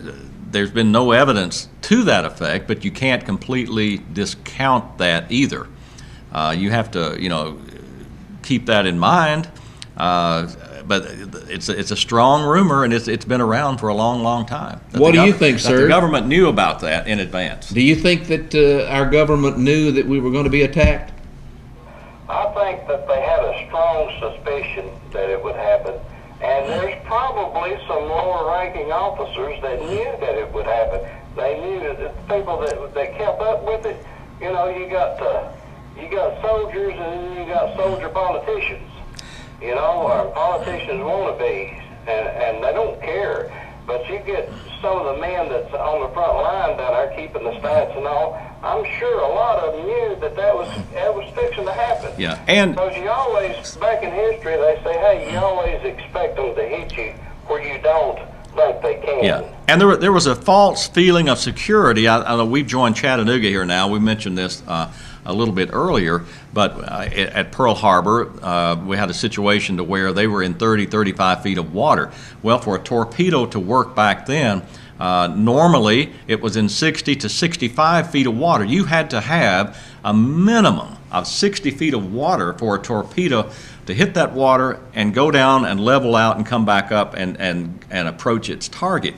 there's been no evidence to that effect, but you can't completely discount that either. You have to, keep that in mind. But it's a strong rumor, and it's been around for a long, long time. What do you think, sir? The government knew about that in advance. Do you think that our government knew that we were going to be attacked? I think that they had a strong suspicion that it would happen, and there's probably some lower-ranking officers that knew that it would happen. They knew that the people that kept up with it. You got soldiers, and then you got soldier politicians. Politicians want to be, and they don't care. But you get some of the men that's on the front line down there keeping the stats and all. I'm sure a lot of them knew that was fixing to happen. Yeah, and because you always, back in history, they say, hey, you always expect them to hit you where you don't think they can. Yeah, and there was a false feeling of security. I know we've joined Chattanooga here now. We mentioned this a little bit earlier, but at Pearl Harbor, we had a situation to where they were in 35 feet of water. Well, for a torpedo to work back then, normally it was in 60 to 65 feet of water. You had to have a minimum of 60 feet of water for a torpedo to hit that water and go down and level out and come back up and approach its target.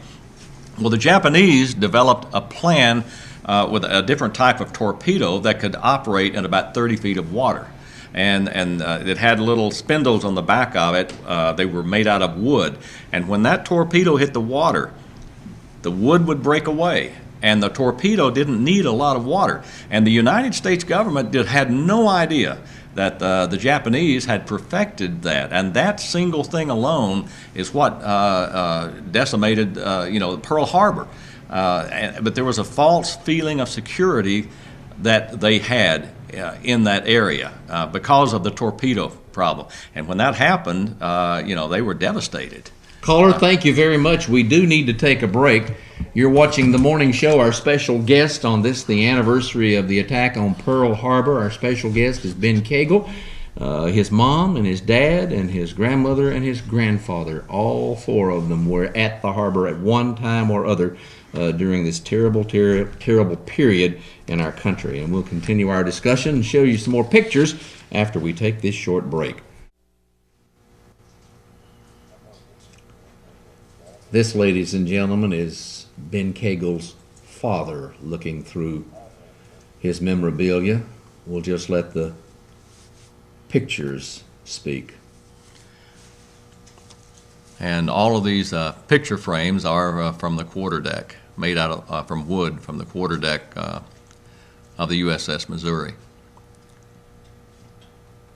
Well, the Japanese developed a plan with a different type of torpedo that could operate at about 30 feet of water. And it had little spindles on the back of it. They were made out of wood. And when that torpedo hit the water, the wood would break away. And the torpedo didn't need a lot of water. And the United States government had no idea that the Japanese had perfected that. And that single thing alone is what decimated Pearl Harbor. But there was a false feeling of security that they had in that area because of the torpedo problem. And when that happened, they were devastated. Caller, thank you very much. We do need to take a break. You're watching The Morning Show. Our special guest on this, the anniversary of the attack on Pearl Harbor, our special guest is Ben Cagle. His mom and his dad and his grandmother and his grandfather, all four of them were at the harbor at one time or other during this terrible period in our country. And we'll continue our discussion and show you some more pictures after we take this short break. This, ladies and gentlemen, is Ben Cagle's father looking through his memorabilia. We'll just let the pictures speak. And all of these picture frames are from the quarterdeck, made out of from wood from the quarterdeck of the USS Missouri.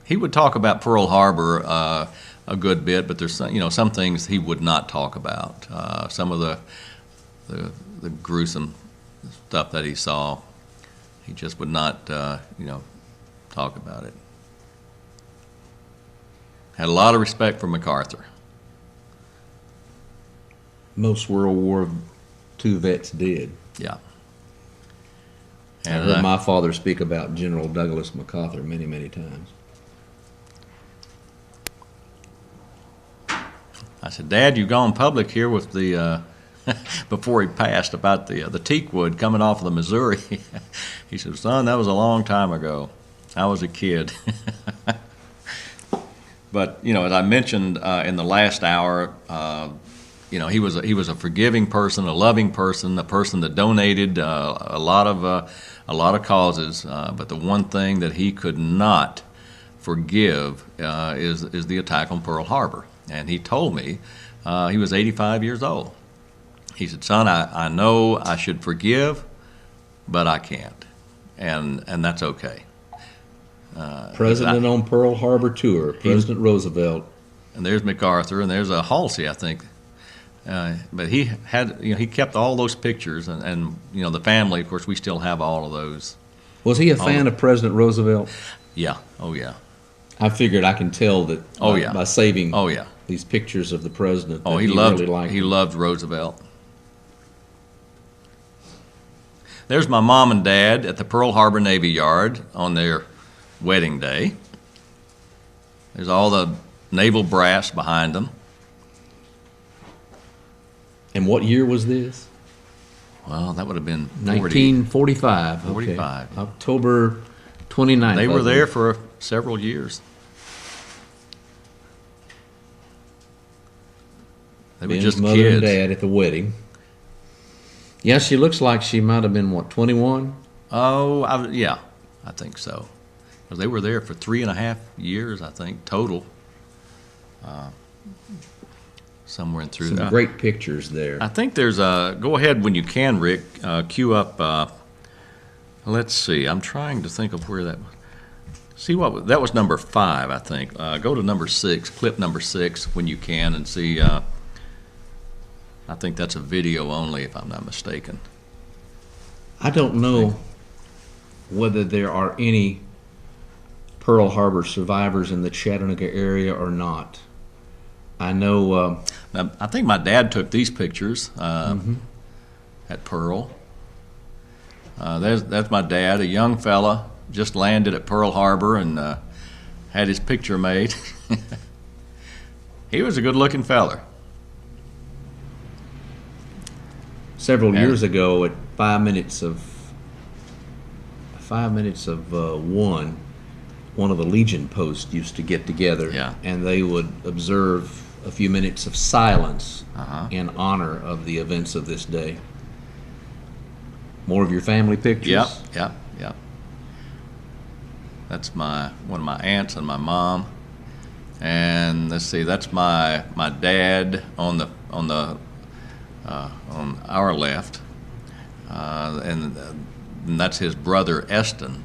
He would talk about Pearl Harbor a good bit, but there's some things he would not talk about. Some of the gruesome stuff that he saw. He just would not, talk about it. Had a lot of respect for MacArthur. Most World War II vets did. Yeah. I And heard my father speak about General Douglas MacArthur many, many times. I said, Dad, you've gone public here with the, before he passed, about the teak wood coming off of the Missouri. He said, son, that was a long time ago. I was a kid. But, as I mentioned in the last hour, he was a forgiving person, a loving person, a person that donated a lot of causes. But the one thing that he could not forgive is the attack on Pearl Harbor. And he told me he was 85 years old. He said, son, I know I should forgive, but I can't. And that's okay. President on Pearl Harbor tour, President Roosevelt. And there's MacArthur, and there's a Halsey, I think. But he had, he kept all those pictures, and the family, of course, we still have all of those. Was he a fan of President Roosevelt? Yeah. Oh, yeah. I figured I can tell that by saving these pictures of the president. Oh, that he loved really liked him. loved Roosevelt. There's my mom and dad at the Pearl Harbor Navy Yard on their wedding day. There's all the naval brass behind them. And what year was this? Well, that would have been 1945. 45. Okay. October 29th. They were there for several years. They were Ben's just mother kids. and dad at the wedding. Yeah, she looks like she might have been, 21? Oh, I think so. 'Cause they were there for 3.5 years, I think, total. Somewhere in through Some that. great pictures there. I think there's a. Go ahead when you can, Rick. Cue up. Let's see. I'm trying to think of where that was. See what that was number 5, I think. Go to number 6, clip number 6 when you can, and see. I think that's a video only, if I'm not mistaken. I don't know whether there are any Pearl Harbor survivors in the Chattanooga area or not. I know. Now, I think my dad took these pictures at Pearl. That's my dad, a young fella, just landed at Pearl Harbor and had his picture made. He was a good-looking feller. Several years ago, at 5 minutes of 1 of the Legion posts used to get together, and they would observe a few minutes of silence in honor of the events of this day. More of your family pictures? Yep. That's one of my aunts and my mom. And let's see, that's my dad on our left, and that's his brother Eston.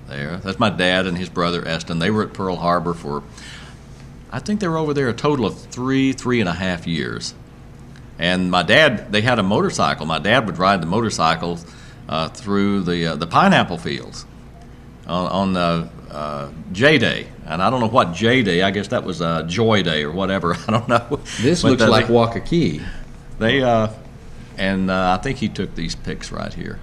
That's my dad and his brother Eston. They were at Pearl Harbor for, I think they were over there a total of 3.5 years. And my dad, they had a motorcycle. My dad would ride the motorcycle through the pineapple fields on the J Day. And I don't know what J Day. I guess that was Joy Day or whatever. I don't know. This looks like Waikiki. I think he took these pics right here.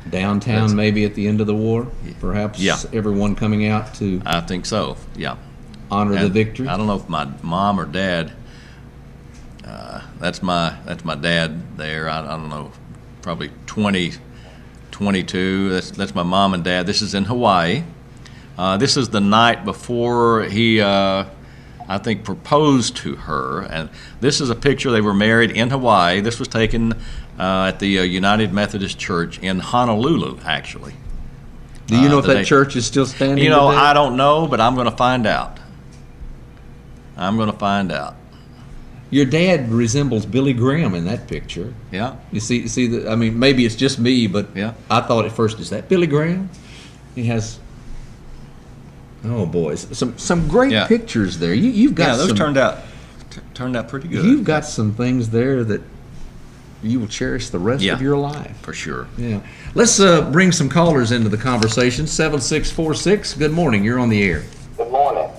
Downtown, maybe at the end of the war, perhaps. Everyone coming out to. I think so. Yeah. Honor the victory. I don't know if my mom or dad. That's my dad there. I don't know, probably 20, 22. That's my mom and dad. This is in Hawaii. This is the night before he, I think, proposed to her. And this is a picture. They were married in Hawaii. This was taken at the United Methodist Church in Honolulu, actually. Do you know if that church is still standing today? I don't know, but I'm going to find out. Your dad resembles Billy Graham in that picture. Yeah. You see. I mean, maybe it's just me, but I thought at first, is that Billy Graham? He has. Oh boys, some great pictures there. You've got those turned out pretty good. You've got some things there that you will cherish the rest of your life. For sure. Yeah. Let's bring some callers into the conversation. 7646. Good morning. You're on the air. Good morning.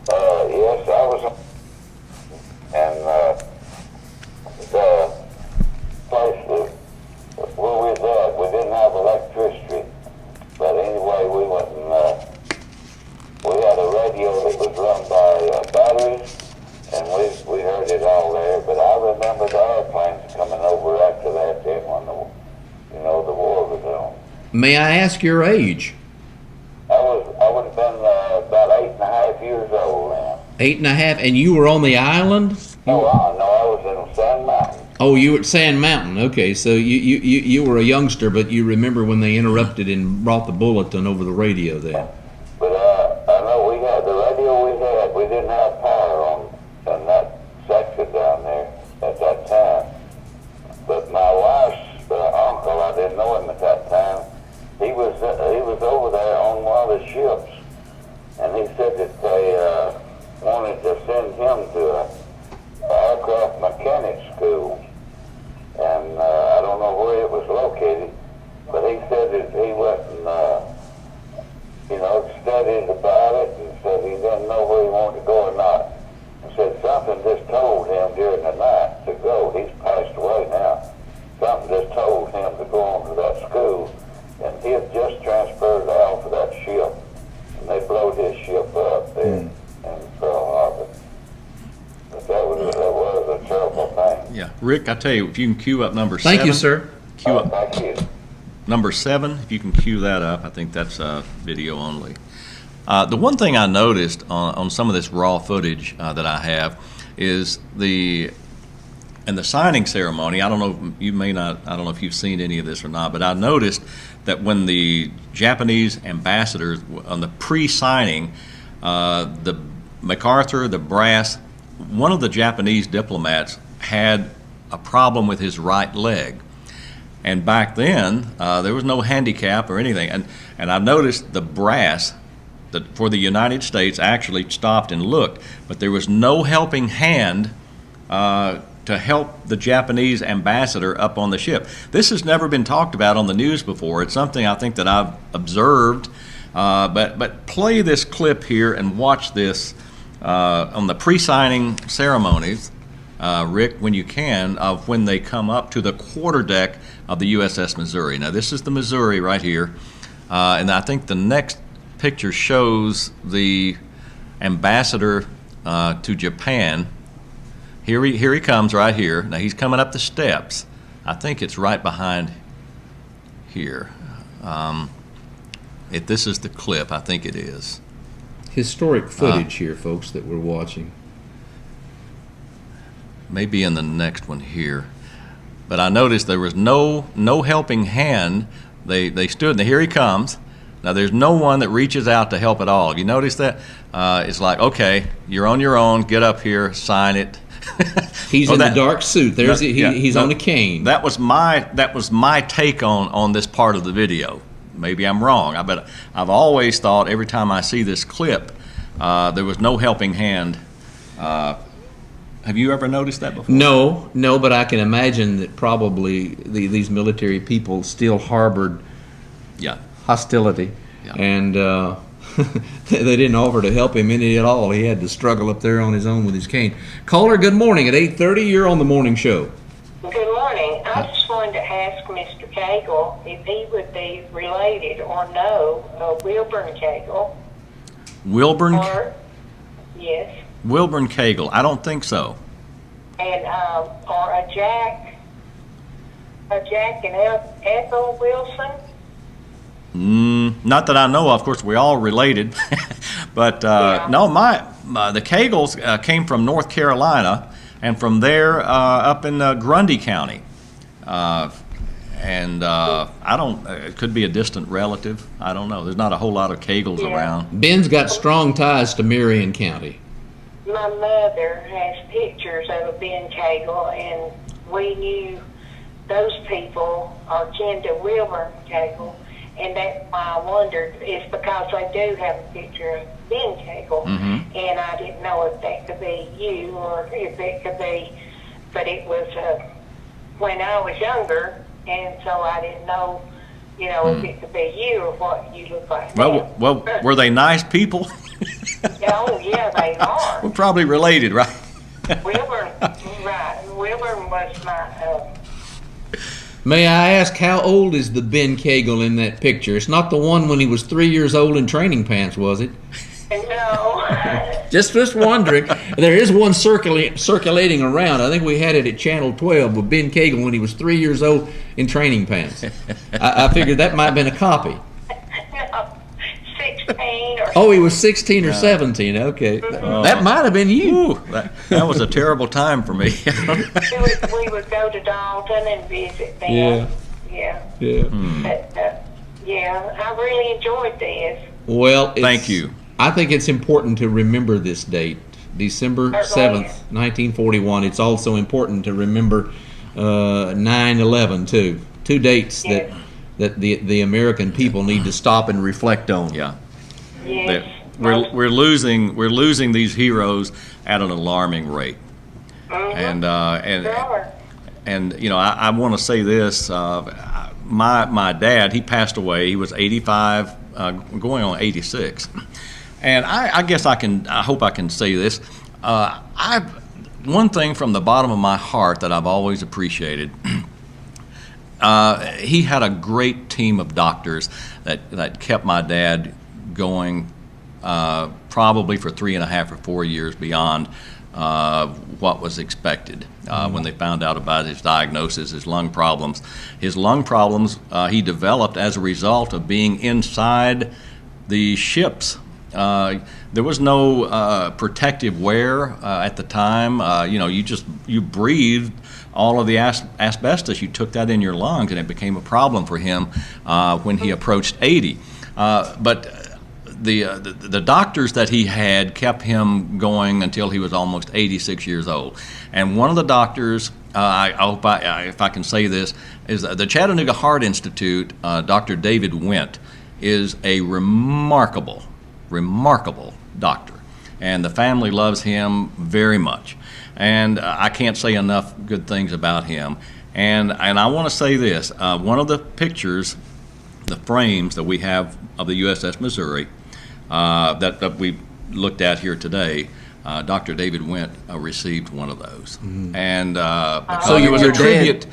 Yes, I was, and the place where we was at, we didn't have electricity, but anyway, we went and we had a radio that was run by batteries, and we heard it all there. But I remember the airplanes coming over after that, then when the war was on. May I ask your age? I would have been about 8.5 years old now. 8.5, and you were on the island? No, I was in Sand Mountain. Oh, you were at Sand Mountain. Okay, so you were a youngster, but you remember when they interrupted and brought the bulletin over the radio then. But I know we had the radio we didn't have power on that section down there at that time. But my wife's uncle, I didn't know him at that time, he was over there on one of the ships, and he said that they wanted to send him to an aircraft mechanic school, and I don't know where it was located, but he said that he went and studied about it, and said he didn't know where he wanted to go or not. He said something just told him during the night to go. He's passed away now. Something just told him to go on to that school, and he had just transferred out of that ship, and they blowed his ship up there in Pearl Harbor. But that was a terrible thing. Yeah. Rick, I tell you, if you can cue up number 7. Thank you, sir. Cue up Thank you. number 7, if you can cue that up. I think that's video only. The one thing I noticed on some of this raw footage that I have is the signing ceremony. I don't know, you may not, I don't know if you've seen any of this or not, but I noticed that when the Japanese ambassadors, on the pre-signing, the MacArthur, the brass, one of the Japanese diplomats had a problem with his right leg. And back then, there was no handicap or anything. And I noticed the brass for the United States actually stopped and looked, but there was no helping hand to help the Japanese ambassador up on the ship. This has never been talked about on the news before. It's something I think that I've observed, but play this clip here and watch this on the pre-signing ceremonies, Rick, when you can, of when they come up to the quarterdeck of the USS Missouri. Now this is the Missouri right here, and I think the next picture shows the ambassador to Japan. Here he comes right here. Now he's coming up the steps. I think it's right behind here. If this is the clip, I think it is. Historic footage here, folks, that we're watching. Maybe in the next one here. But I noticed there was no helping hand. They stood, and here he comes. Now, there's no one that reaches out to help at all. You notice that? It's like, okay, you're on your own. Get up here, sign it. He's in the dark suit. He's on a cane. That was my take on this part of the video. Maybe I'm wrong, but I've always thought every time I see this clip, there was no helping hand. Have you ever noticed that before? No, but I can imagine that probably these military people still harbored hostility, and they didn't offer to help him any at all. He had to struggle up there on his own with his cane. Caller, good morning. At 8:30, you're on the morning show. Good morning. I just wanted to ask Mr. Cagle if he would be related or know Wilburn Cagle. Wilburn? Yes. Wilburn Cagle. I don't think so. And or a Jack and Ethel Wilson. Not that I know of. Of course, we all related, but no. The Cagles came from North Carolina, and from there up in Grundy County, and I don't. It could be a distant relative. I don't know. There's not a whole lot of Cagles around. Ben's got strong ties to Marion County. My mother has pictures of a Ben Cagle, and we knew those people are kin to Wilburn Cagle. And that's why I wondered, it's because they do have a picture of Ben Cagle, and I didn't know if that could be you or if it could be, but it was when I was younger, and so I didn't know, if it could be you or what you look like. Well, were they nice people? Oh, yeah, they are. We're probably related, right? Wilburn, right. Wilburn was my. May I ask, how old is the Ben Cagle in that picture? It's not the one when he was 3 years old in training pants, was it? No. Just wondering. There is one circulating around. I think we had it at Channel 12 with Ben Cagle when he was 3 years old in training pants. I figured that might have been a copy. No, 16 or. Oh, he was 16 or 17. Okay, that might have been you. Ooh, that was a terrible time for me. We would go to Dalton and visit them. Yeah. But, I really enjoyed this. Well, Thank you. I think it's important to remember this date, December 7th, 1941. It's also important to remember 9/11 too. Two dates that the American people need to stop and reflect on. Yeah. Yes. We're losing these heroes at an alarming rate. And I want to say this. My dad, he passed away. He was 85, going on 86. And I guess I hope I can say this. One thing from the bottom of my heart that I've always appreciated. He had a great team of doctors that kept my dad going, probably for 3.5 or 4 years beyond what was expected. When they found out about his diagnosis, his lung problems. His lung problems he developed as a result of being inside the ships. There was no protective wear at the time. You breathed all of the asbestos. You took that in your lungs, and it became a problem for him when he approached 80. But the doctors that he had kept him going until he was almost 86 years old. And one of the doctors, I hope if I can say this, is the Chattanooga Heart Institute. Dr. David Went is a remarkable doctor, and the family loves him very much. And I can't say enough good things about him. And I want to say this: one of the pictures, the frames that we have of the USS Missouri, that we looked at here today, Dr. David Went received one of those. Mm-hmm. And so it was a tribute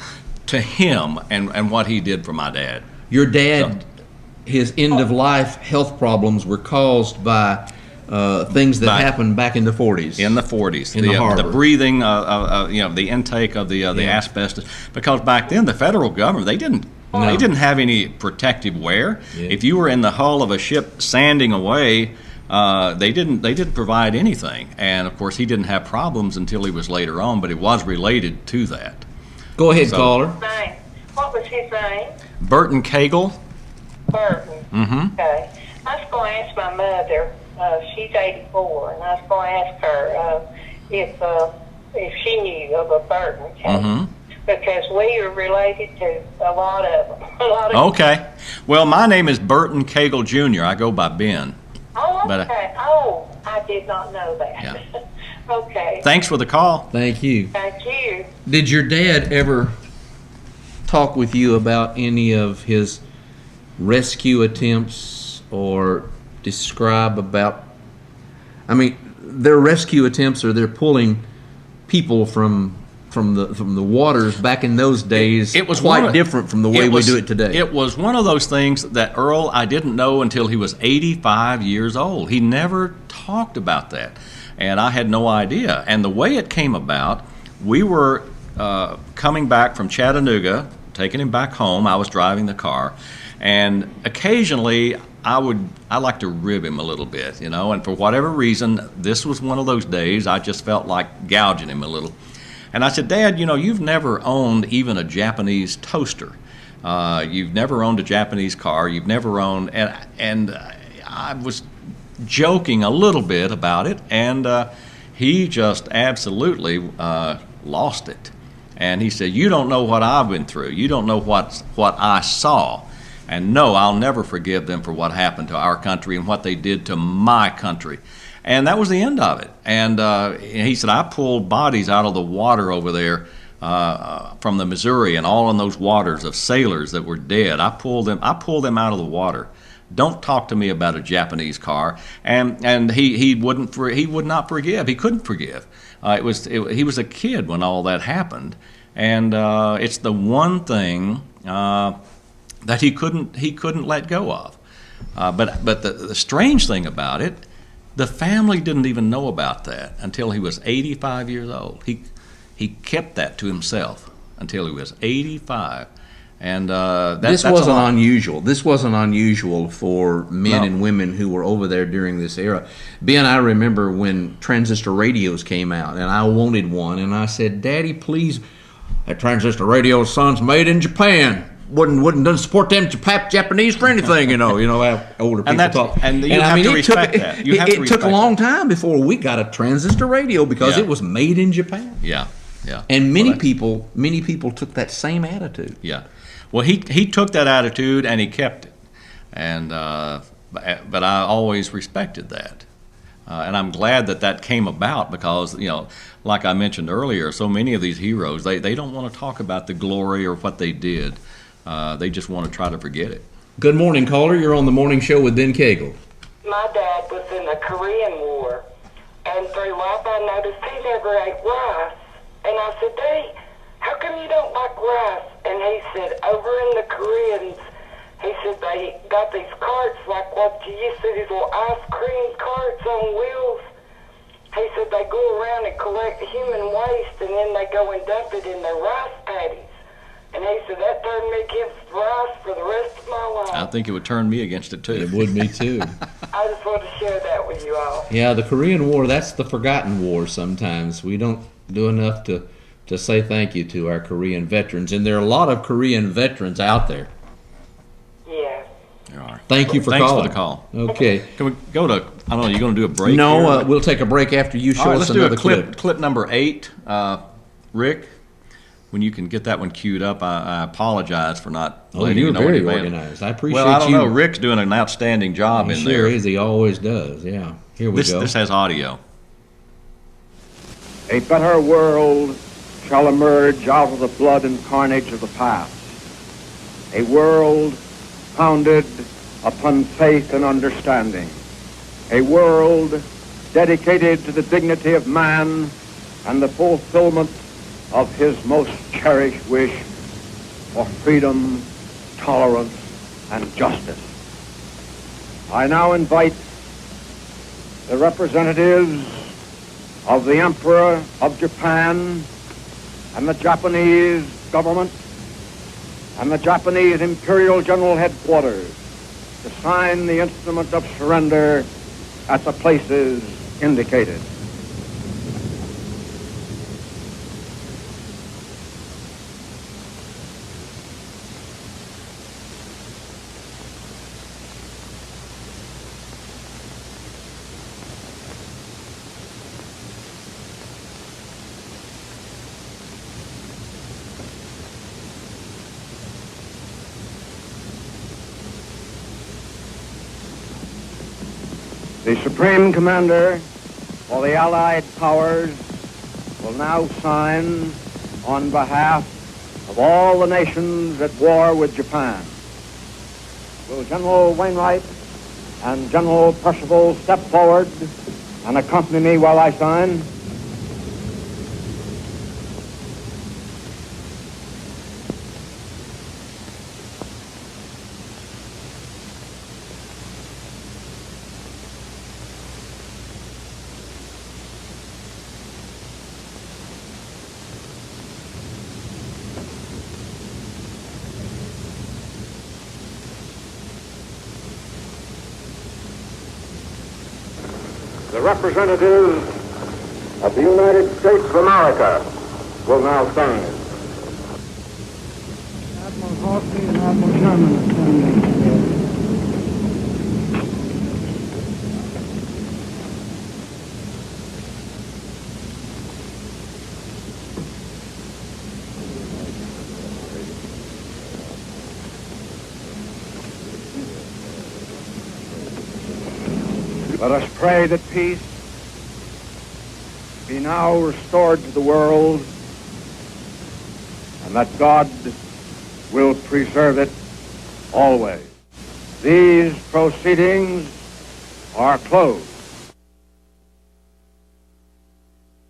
to him and what he did for my dad. Your dad, his end-of-life health problems were caused by things that happened back in the 40s. In the 40s. In the harbor. The breathing, the intake of the asbestos. Because back then, the federal government, they didn't have any protective wear. Yeah. If you were in the hull of a ship sanding away, they didn't provide anything. And of course, he didn't have problems until he was later on, but it was related to that. Go ahead, caller. What was his name? Burton Cagle. Burton. Mm-hmm. Okay. I was going to ask my mother. She's 84, and I was going to ask her if she knew of a Burton Cagle. Mm-hmm. Because we are related to a lot of them. Okay. Well, my name is Burton Cagle Jr. I go by Ben. Oh, okay. I did not know that. Yeah. Okay. Thanks for the call. Thank you. Thank you. Did your dad ever talk with you about any of his rescue attempts or describe about, their rescue attempts, or they're pulling people from the waters back in those days? It was quite different from the way we do it today. It was one of those things that Earl, I didn't know until he was 85 years old. He never talked about that, and I had no idea. And the way it came about, we were coming back from Chattanooga, taking him back home. I was driving the car, and occasionally I like to rib him a little bit, and for whatever reason, this was one of those days I just felt like gouging him a little. And I said, Dad, you've never owned even a Japanese toaster. You've never owned a Japanese car. You've never owned, and I was joking a little bit about it, and he just absolutely lost it. And he said, you don't know what I've been through. You don't know what I saw. And no, I'll never forgive them for what happened to our country and what they did to my country. And that was the end of it. And he said, I pulled bodies out of the water over there from the Missouri and all in those waters of sailors that were dead. I pulled them out of the water. Don't talk to me about a Japanese car. And he would not forgive. He couldn't forgive. He was a kid when all that happened, and it's the one thing that he couldn't let go of. But the strange thing about it, the family didn't even know about that until he was 85 years old. He kept that to himself until he was 85. And this wasn't unusual. This wasn't unusual for men and women who were over there during this era. Ben, I remember when transistor radios came out, and I wanted one, and I said, "Daddy, please, that transistor radio, son's made in Japan. Wouldn't support them Japanese for anything, you know how older people talk." And you have to respect that. It took a long time before we got a transistor radio because it was made in Japan. Yeah. And many people took that same attitude. Yeah. Well, he took that attitude and he kept it, and but I always respected that, and I'm glad that came about because like I mentioned earlier, so many of these heroes they don't want to talk about the glory or what they did, they just want to try to forget it. Good morning, caller. You're on the morning show with Ben Cagle. My dad was in the Korean War, and through life I noticed he never ate rice, and I said, "Daddy, how come you don't like rice?" And he said, over in the Koreans, he said they got these carts like what you used to see, these little ice cream carts on wheels. He said they go around and collect human waste, and then they go and dump it in their rice paddies. And he said that turned me against rice for the rest of my life. I think it would turn me against it too. It would me too. I just wanted to share that with you all. Yeah, the Korean War, that's the forgotten war sometimes. We don't do enough to say thank you to our Korean veterans. And there are a lot of Korean veterans out there. Yeah. There are. Thank you for Thanks calling. for the call. Okay. Can we go to, I don't know, you going to do a break? No, here? we'll take a break after you show All right, us let's do another a clip number 8. Rick, when you can get that one queued up, I apologize for not letting you know. You're very organized. I appreciate you. Well, I don't know. Rick's doing an outstanding job in there. Sure is. He always does. Yeah. Here we go. This has audio. A better world shall emerge out of the blood and carnage of the past. A world founded upon faith and understanding. A world dedicated to the dignity of man and the fulfillment of his most cherished wish for freedom, tolerance, and justice. I now invite the representatives of the Emperor of Japan and the Japanese government and the Japanese Imperial General Headquarters to sign the instrument of surrender at the places indicated. The Supreme Commander for the Allied Powers will now sign on behalf of all the nations at war with Japan. Will General Wainwright and General Percival step forward and accompany me while I sign? The representatives of the United States of America will now sign. Admiral Halsey and Admiral Sherman are standing. Let us pray that peace be now restored to the world and that God will preserve it always. These proceedings are closed.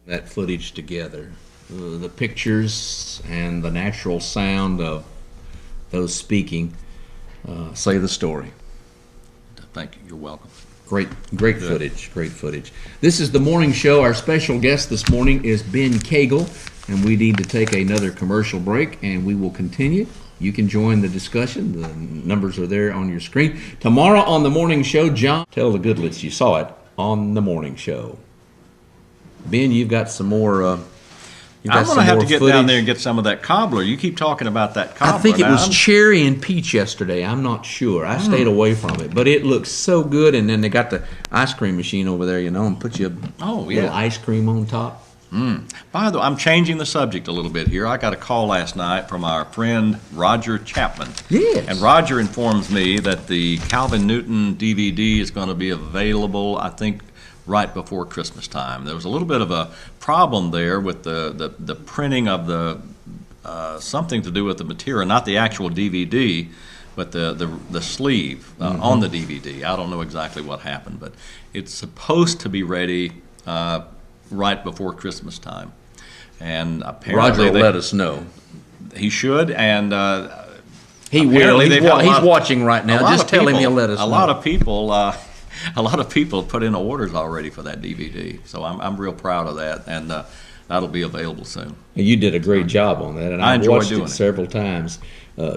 That footage together, the pictures and the natural sound of those speaking say the story. Thank you. You're welcome. Great footage, great footage. This is the morning show. Our special guest this morning is Ben Cagle, and we need to take another commercial break, and we will continue. You can join the discussion. The numbers are there on your screen. Tomorrow on the morning show, John, tell the Goodlets you saw it on the morning show. Ben, you've got some more. I'm going to have to get down there and get some of that cobbler. You keep talking about that cobbler. I think it was cherry and peach yesterday. I'm not sure. I stayed away from it, but it looks so good. And then they got the ice cream machine over there, and put you a little ice cream on top. By the way, I'm changing the subject a little bit here. I got a call last night from our friend Roger Chapman. Yes. And Roger informs me that the Calvin Newton DVD is going to be available, I think, right before Christmas time. There was a little bit of a problem there with the printing of the something to do with the material, not the actual DVD, but the sleeve on the DVD. I don't know exactly what happened, but it's supposed to be ready right before Christmas time. And apparently Roger will let us know. He should, and he will. He's watching right now. Just tell him he'll let us know. A lot of people put in orders already for that DVD, so I'm real proud of that, and that'll be available soon. You did a great job on that, and I enjoyed watched doing it it several times.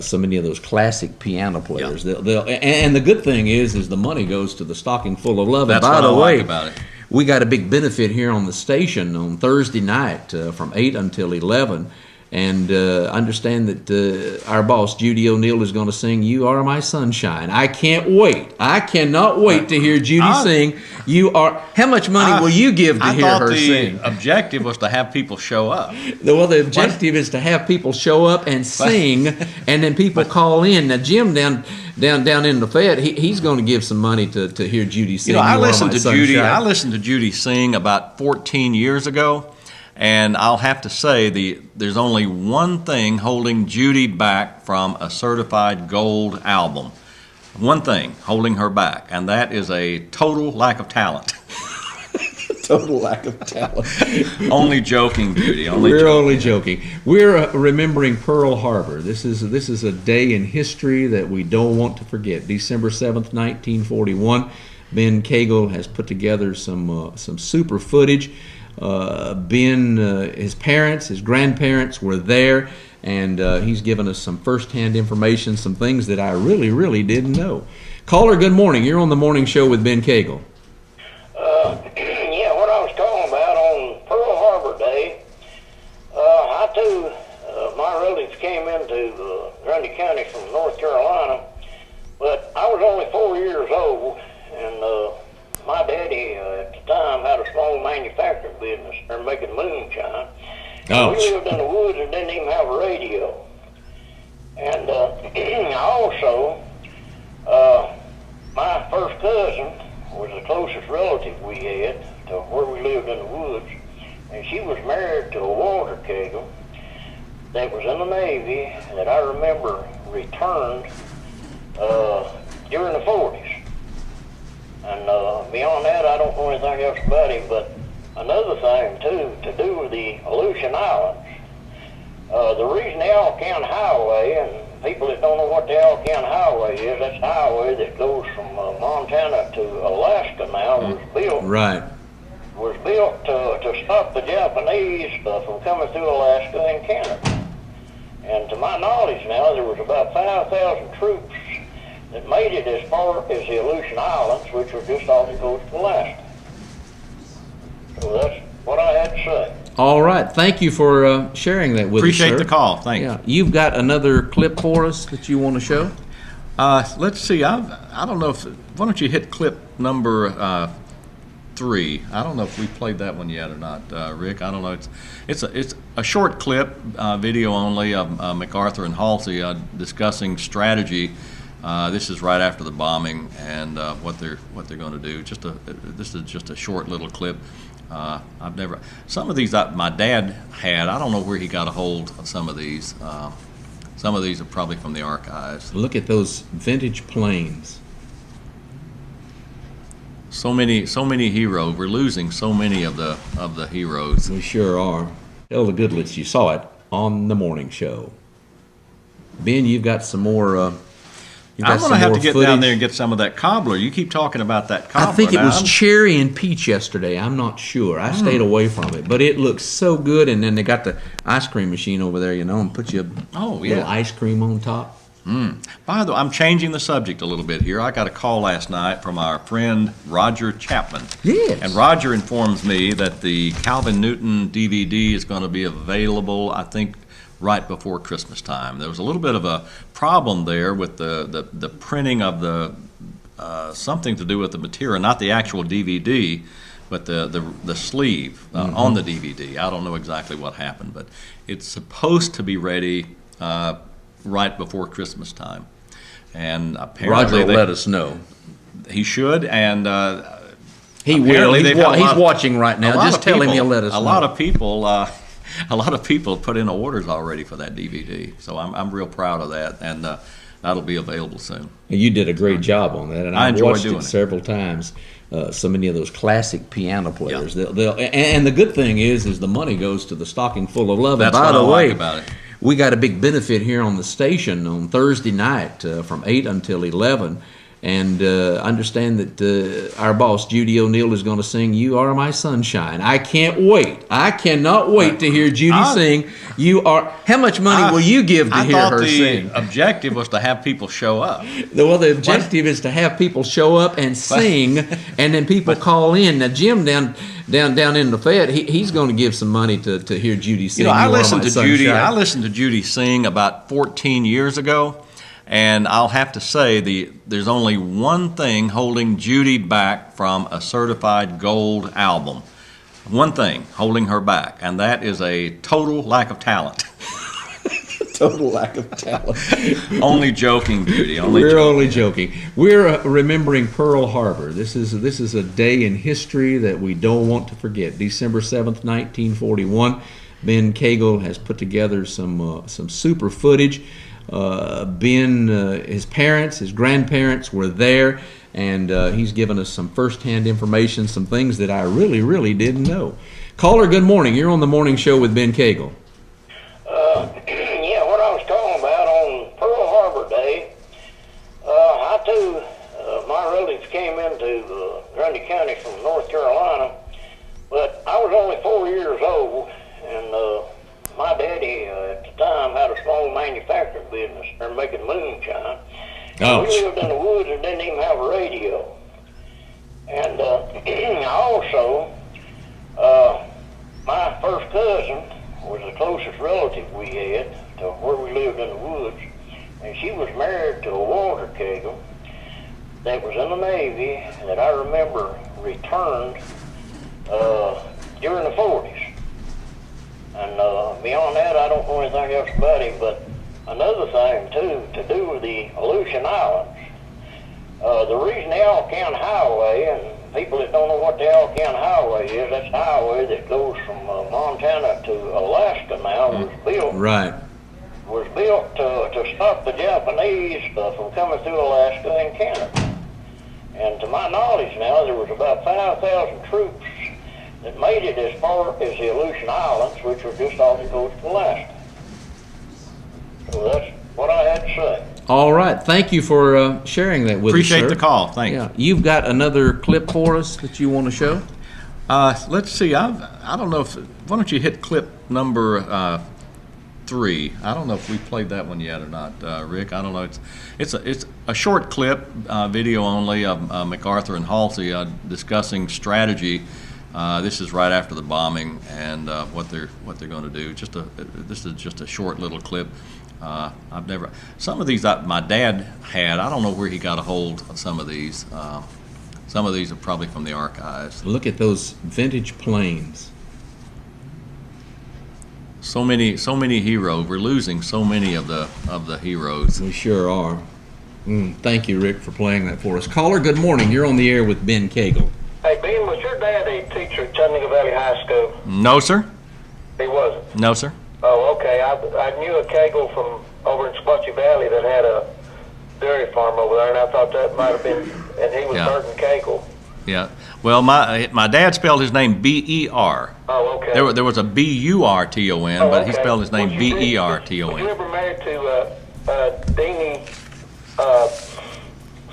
So many of those classic piano players. Yeah. And the good thing is the money goes to the Stocking Full of Love. That's and by what the I way, like about it. We got a big benefit here on the station on Thursday night from 8 until 11. And I understand that our boss, Judy O'Neill, is going to sing You Are My Sunshine. I can't wait. I cannot wait to hear Judy sing You Are. How much money will you give to hear her sing? The objective was to have people show up. Well, the objective is to have people show up and sing, and then people call in. Now, Jim down in the Fed, he's going to give some money to hear Judy sing. I listened to Judy sing about 14 years ago. And I'll have to say there's only one thing holding Judy back from a certified gold album. One thing holding her back, and that is a total lack of talent. Total lack of talent. Only joking, Judy. Only joking. We're remembering Pearl Harbor. This is a day in history that we don't want to forget. December 7th, 1941. Ben Cagle has put together some super footage. Ben, his parents, his grandparents were there, and he's given us some firsthand information, some things that I really, really didn't know. Caller, good morning. You're on the morning show with Ben Cagle. Yeah, what I was talking about on Pearl Harbor Day, I too, my relatives came into Grundy County from North Carolina, but I was only 4 years old, and my daddy at the time had a small manufacturing business. They're making moonshine. Oh. We lived in the woods and didn't even have a radio. And also, my first cousin was the closest relative we had to where we lived in the woods. And she was married to a Walter Cagle that was in the Navy that I remember returned during the 40s. And beyond that, I don't know anything else about him. But another thing, too, to do with the Aleutian Islands, the reason the Alcan Highway, and people that don't know what the Alcan Highway is, that's the highway that goes from Montana to Alaska now, was built. Right. Was built to stop the Japanese from coming through Alaska and Canada. And to my knowledge now, there was about 5,000 troops that made it as far as the Aleutian Islands, which were just off the coast of Alaska. So that's what I had to say. All right. Thank you for sharing that with Appreciate us, sir. the call. Thanks. Yeah. You've got another clip for us that you want to show? Let's see. I don't know if. Why don't you hit clip number 3? I don't know if we played that one yet or not, Rick. I don't know. It's a short clip, video only, of MacArthur and Halsey discussing strategy. This is right after the bombing and what they're going to do. This is just a short little clip. I've never. Some of these my dad had. I don't know where he got a hold of some of these. Some of these are probably from the archives. Look at those vintage planes. So many heroes. We're losing so many of the heroes. We sure are. Tell the Goodlets you saw it on the morning show. Ben, you've got some more. I'm going to have to get down there and get some of that cobbler. You keep talking about that cobbler. I think it was cherry and peach yesterday. I'm not sure. I stayed away from it, but it looks so good. And then they got the ice cream machine over there, and put you a little ice cream on top. By the way, I'm changing the subject a little bit here. I got a call last night from our friend Roger Chapman. Yes. And Roger informs me that the Calvin Newton DVD is going to be available, I think, right before Christmas time. There was a little bit of a problem there with the printing of the something to do with the material, not the actual DVD, but the sleeve on the DVD. I don't know exactly what happened, but it's supposed to be ready right before Christmas time. And apparently Roger will let us know. He should, and he will. He's watching right now. Just tell him he'll let us know. A lot of people put in orders already for that DVD, so I'm real proud of that, and that'll be available soon. You did a great job on that, and I I've enjoyed watched doing it it several times. So many of those classic piano players. Yeah. And the good thing is the money goes to the Stocking Full of Love. That's and by what the I way, like about it. We got a big benefit here on the station on Thursday night from 8 until 11. And I understand that our boss, Judy O'Neill, is going to sing You Are My Sunshine. I can't wait. I cannot wait to hear Judy sing You Are. How much money will you give to hear her sing? The objective was to have people show up. Well, the objective is to have people show up and sing, and then people call in. Now, Jim down in the Fed, he's going to give some money to hear Judy sing. I listened to Judy sing about 14 years ago. And I'll have to say there's only one thing holding Judy back from a certified gold album. One thing holding her back, and that is a total lack of talent. Total lack of talent. Only joking, Judy. Only joking. We're remembering Pearl Harbor. This is a day in history that we don't want to forget. December 7th, 1941. Ben Cagle has put together some super footage. Ben, his parents, his grandparents were there, and he's given us some firsthand information, some things that I really, really didn't know. Caller, good morning. You're on the morning show with Ben Cagle. Yeah, what I was talking about on Pearl Harbor Day, I too, my relatives came into Grundy County from North Carolina, but I was only 4 years old, and my daddy at the time had a small manufacturing business. They're making moonshine. Ouch. We lived in the woods and didn't even have a radio. And also, my first cousin was the closest relative we had to where we lived in the woods. And she was married to a Walter Cagle that was in the Navy that I remember returned during the 40s. And beyond that, I don't know anything else about him. But another thing, too, to do with the Aleutian Islands, the reason the Alcan Highway, and people that don't know what the Alcan Highway is, that's the highway that goes from Montana to Alaska now, was built. Right. Was built to stop the Japanese from coming through Alaska and Canada. And to my knowledge now, there was about 5,000 troops that made it as far as the Aleutian Islands, which were just off the coast of Alaska. So that's what I had to say. All right. Thank you for sharing that with Appreciate us, sir. the call. Thanks. Yeah. You've got another clip for us that you want to show? Let's see. I don't know if. Why don't you hit clip number 3? I don't know if we played that one yet or not, Rick. I don't know. It's a short clip, video only, of MacArthur and Halsey discussing strategy. This is right after the bombing and what they're going to do. This is just a short little clip. Some of these my dad had. I don't know where he got a hold of some of these. Some of these are probably from the archives. Look at those vintage planes. So many heroes. We're losing so many of the heroes. We sure are. Thank you, Rick, for playing that for us. Caller, good morning. You're on the air with Ben Cagle. Hey, Ben, was your dad a teacher at Chattanooga Valley High School? No, sir. He wasn't. No, sir. Oh, okay. I knew a Cagle from over in Squatchy Valley that had a dairy farm over there, and I thought that might have been, and he was Yeah. Burton Cagle. Yeah. Well, my dad spelled his name B-E-R. Oh, okay. There was a B-U-R-T-O-N, Oh, but he okay. spelled his name Was you- Was you B-E-R-T-O-N. ever married to Deanie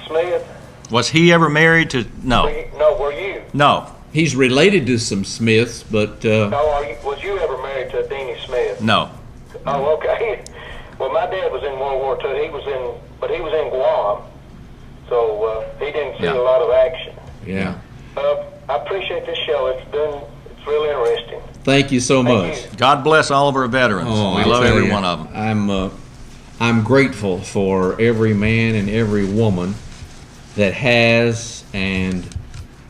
Smith? Was he ever married to? No. Were you? No. He's related to some Smiths, but Was you ever married to Deanie Smith? No. Oh, okay. Well, my dad was in World War II. He was in Guam, so he didn't see Yeah. a lot of action. yeah. I appreciate this show. It's really interesting. Thank you so Thank much. you. God bless all of our veterans. Oh, We I love tell every you, one of them. I'm grateful for every man and every woman that has, and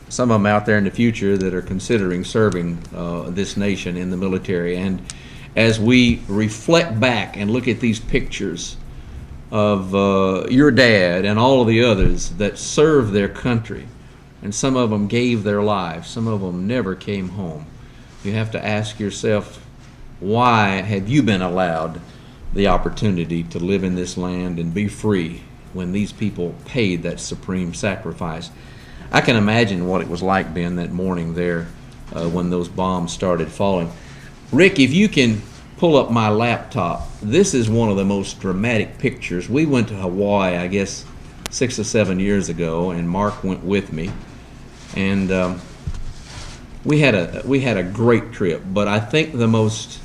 some of them out there in the future that are considering serving this nation in the military. And as we reflect back and look at these pictures of your dad and all of the others that served their country, and some of them gave their lives, some of them never came home, you have to ask yourself, why have you been allowed the opportunity to live in this land and be free when these people paid that supreme sacrifice? I can imagine what it was like, Ben, that morning there when those bombs started falling. Rick, if you can pull up my laptop, this is one of the most dramatic pictures. We went to Hawaii, I guess, 6 or 7 years ago, and Mark went with me. And we had a great trip, but I think the most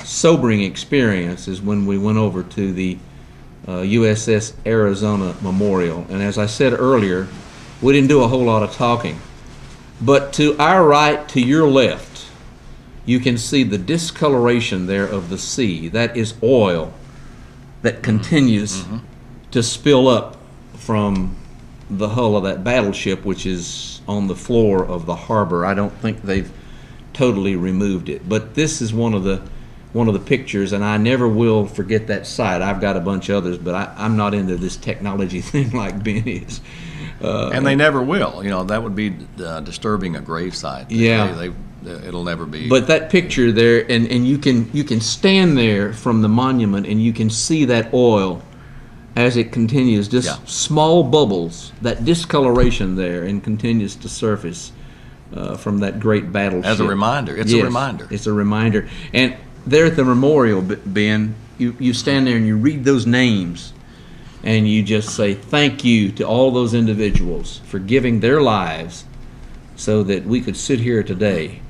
sobering experience is when we went over to the USS Arizona Memorial. And as I said earlier, we didn't do a whole lot of talking. But to our right, to your left, you can see the discoloration there of the sea. That is oil that continues to spill up from the hull of that battleship, which is on the floor of the harbor. I don't think they've totally removed it. But this is one of the pictures, and I never will forget that sight. I've got a bunch of others, but I'm not into this technology thing like Ben is. And they never will. You know, that would be disturbing a gravesite. Yeah. It'll never be. But that picture there, and you can stand there from the monument, and you can see that oil as it continues, just small bubbles, that discoloration there, and continues to surface from that great battleship. As a reminder. It's a reminder. It's a reminder. And there at the memorial, Ben, you stand there and you read those names, and you just say thank you to all those individuals for giving their lives so that we could sit here today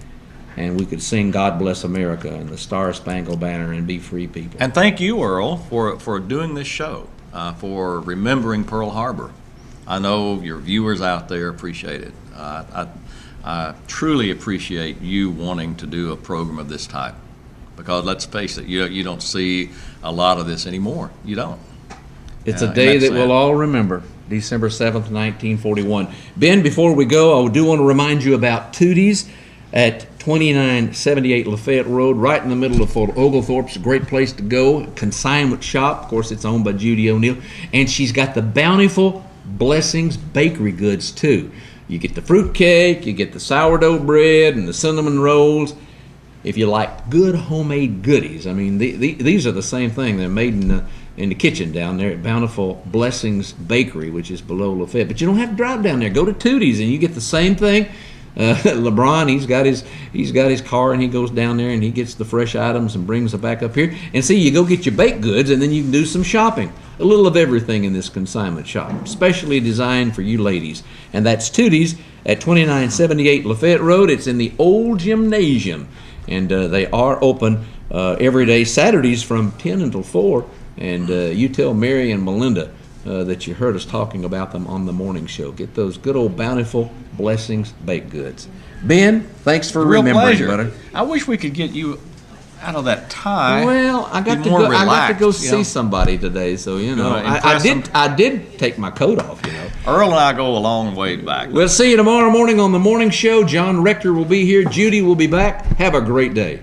and we could sing God Bless America and the Star Spangled Banner and be free people. And thank you, Earl, for doing this show, for remembering Pearl Harbor. I know your viewers out there appreciate it. I truly appreciate you wanting to do a program of this type, because let's face it, you don't see a lot of this anymore. You don't. It's a day that we'll all remember, December 7th, 1941. Ben, before we go, I do want to remind you about Tootie's at 2978 Lafayette Road, right in the middle of Fort Oglethorpe. It's a great place to go. Consignment shop. Of course, it's owned by Judy O'Neill. And she's got the bountiful Blessings bakery goods, too. You get the fruit cake, you get the sourdough bread, and the cinnamon rolls. If you like good homemade goodies, I mean, these are the same thing. They're made in the kitchen down there at Bountiful Blessings Bakery, which is below Lafayette. But you don't have to drive down there. Go to Tootie's and you get the same thing. LeBron, he's got his car, and he goes down there and he gets the fresh items and brings them back up here. And see, you go get your baked goods, and then you can do some shopping. A little of everything in this consignment shop, specially designed for you ladies. And that's Tootie's at 2978 Lafayette Road. It's in the old gymnasium, and they are open every day, Saturdays from 10 until 4. And you tell Mary and Melinda that you heard us talking about them on the morning show. Get those good old Bountiful Blessings baked goods. Ben, thanks for remembering, buddy. I wish we could get you out of that tie. Well, I got to go see somebody today, so I did take my coat off. Earl and I go a long way back. We'll see you tomorrow morning on the morning show. John Rector will be here. Judy will be back. Have a great day.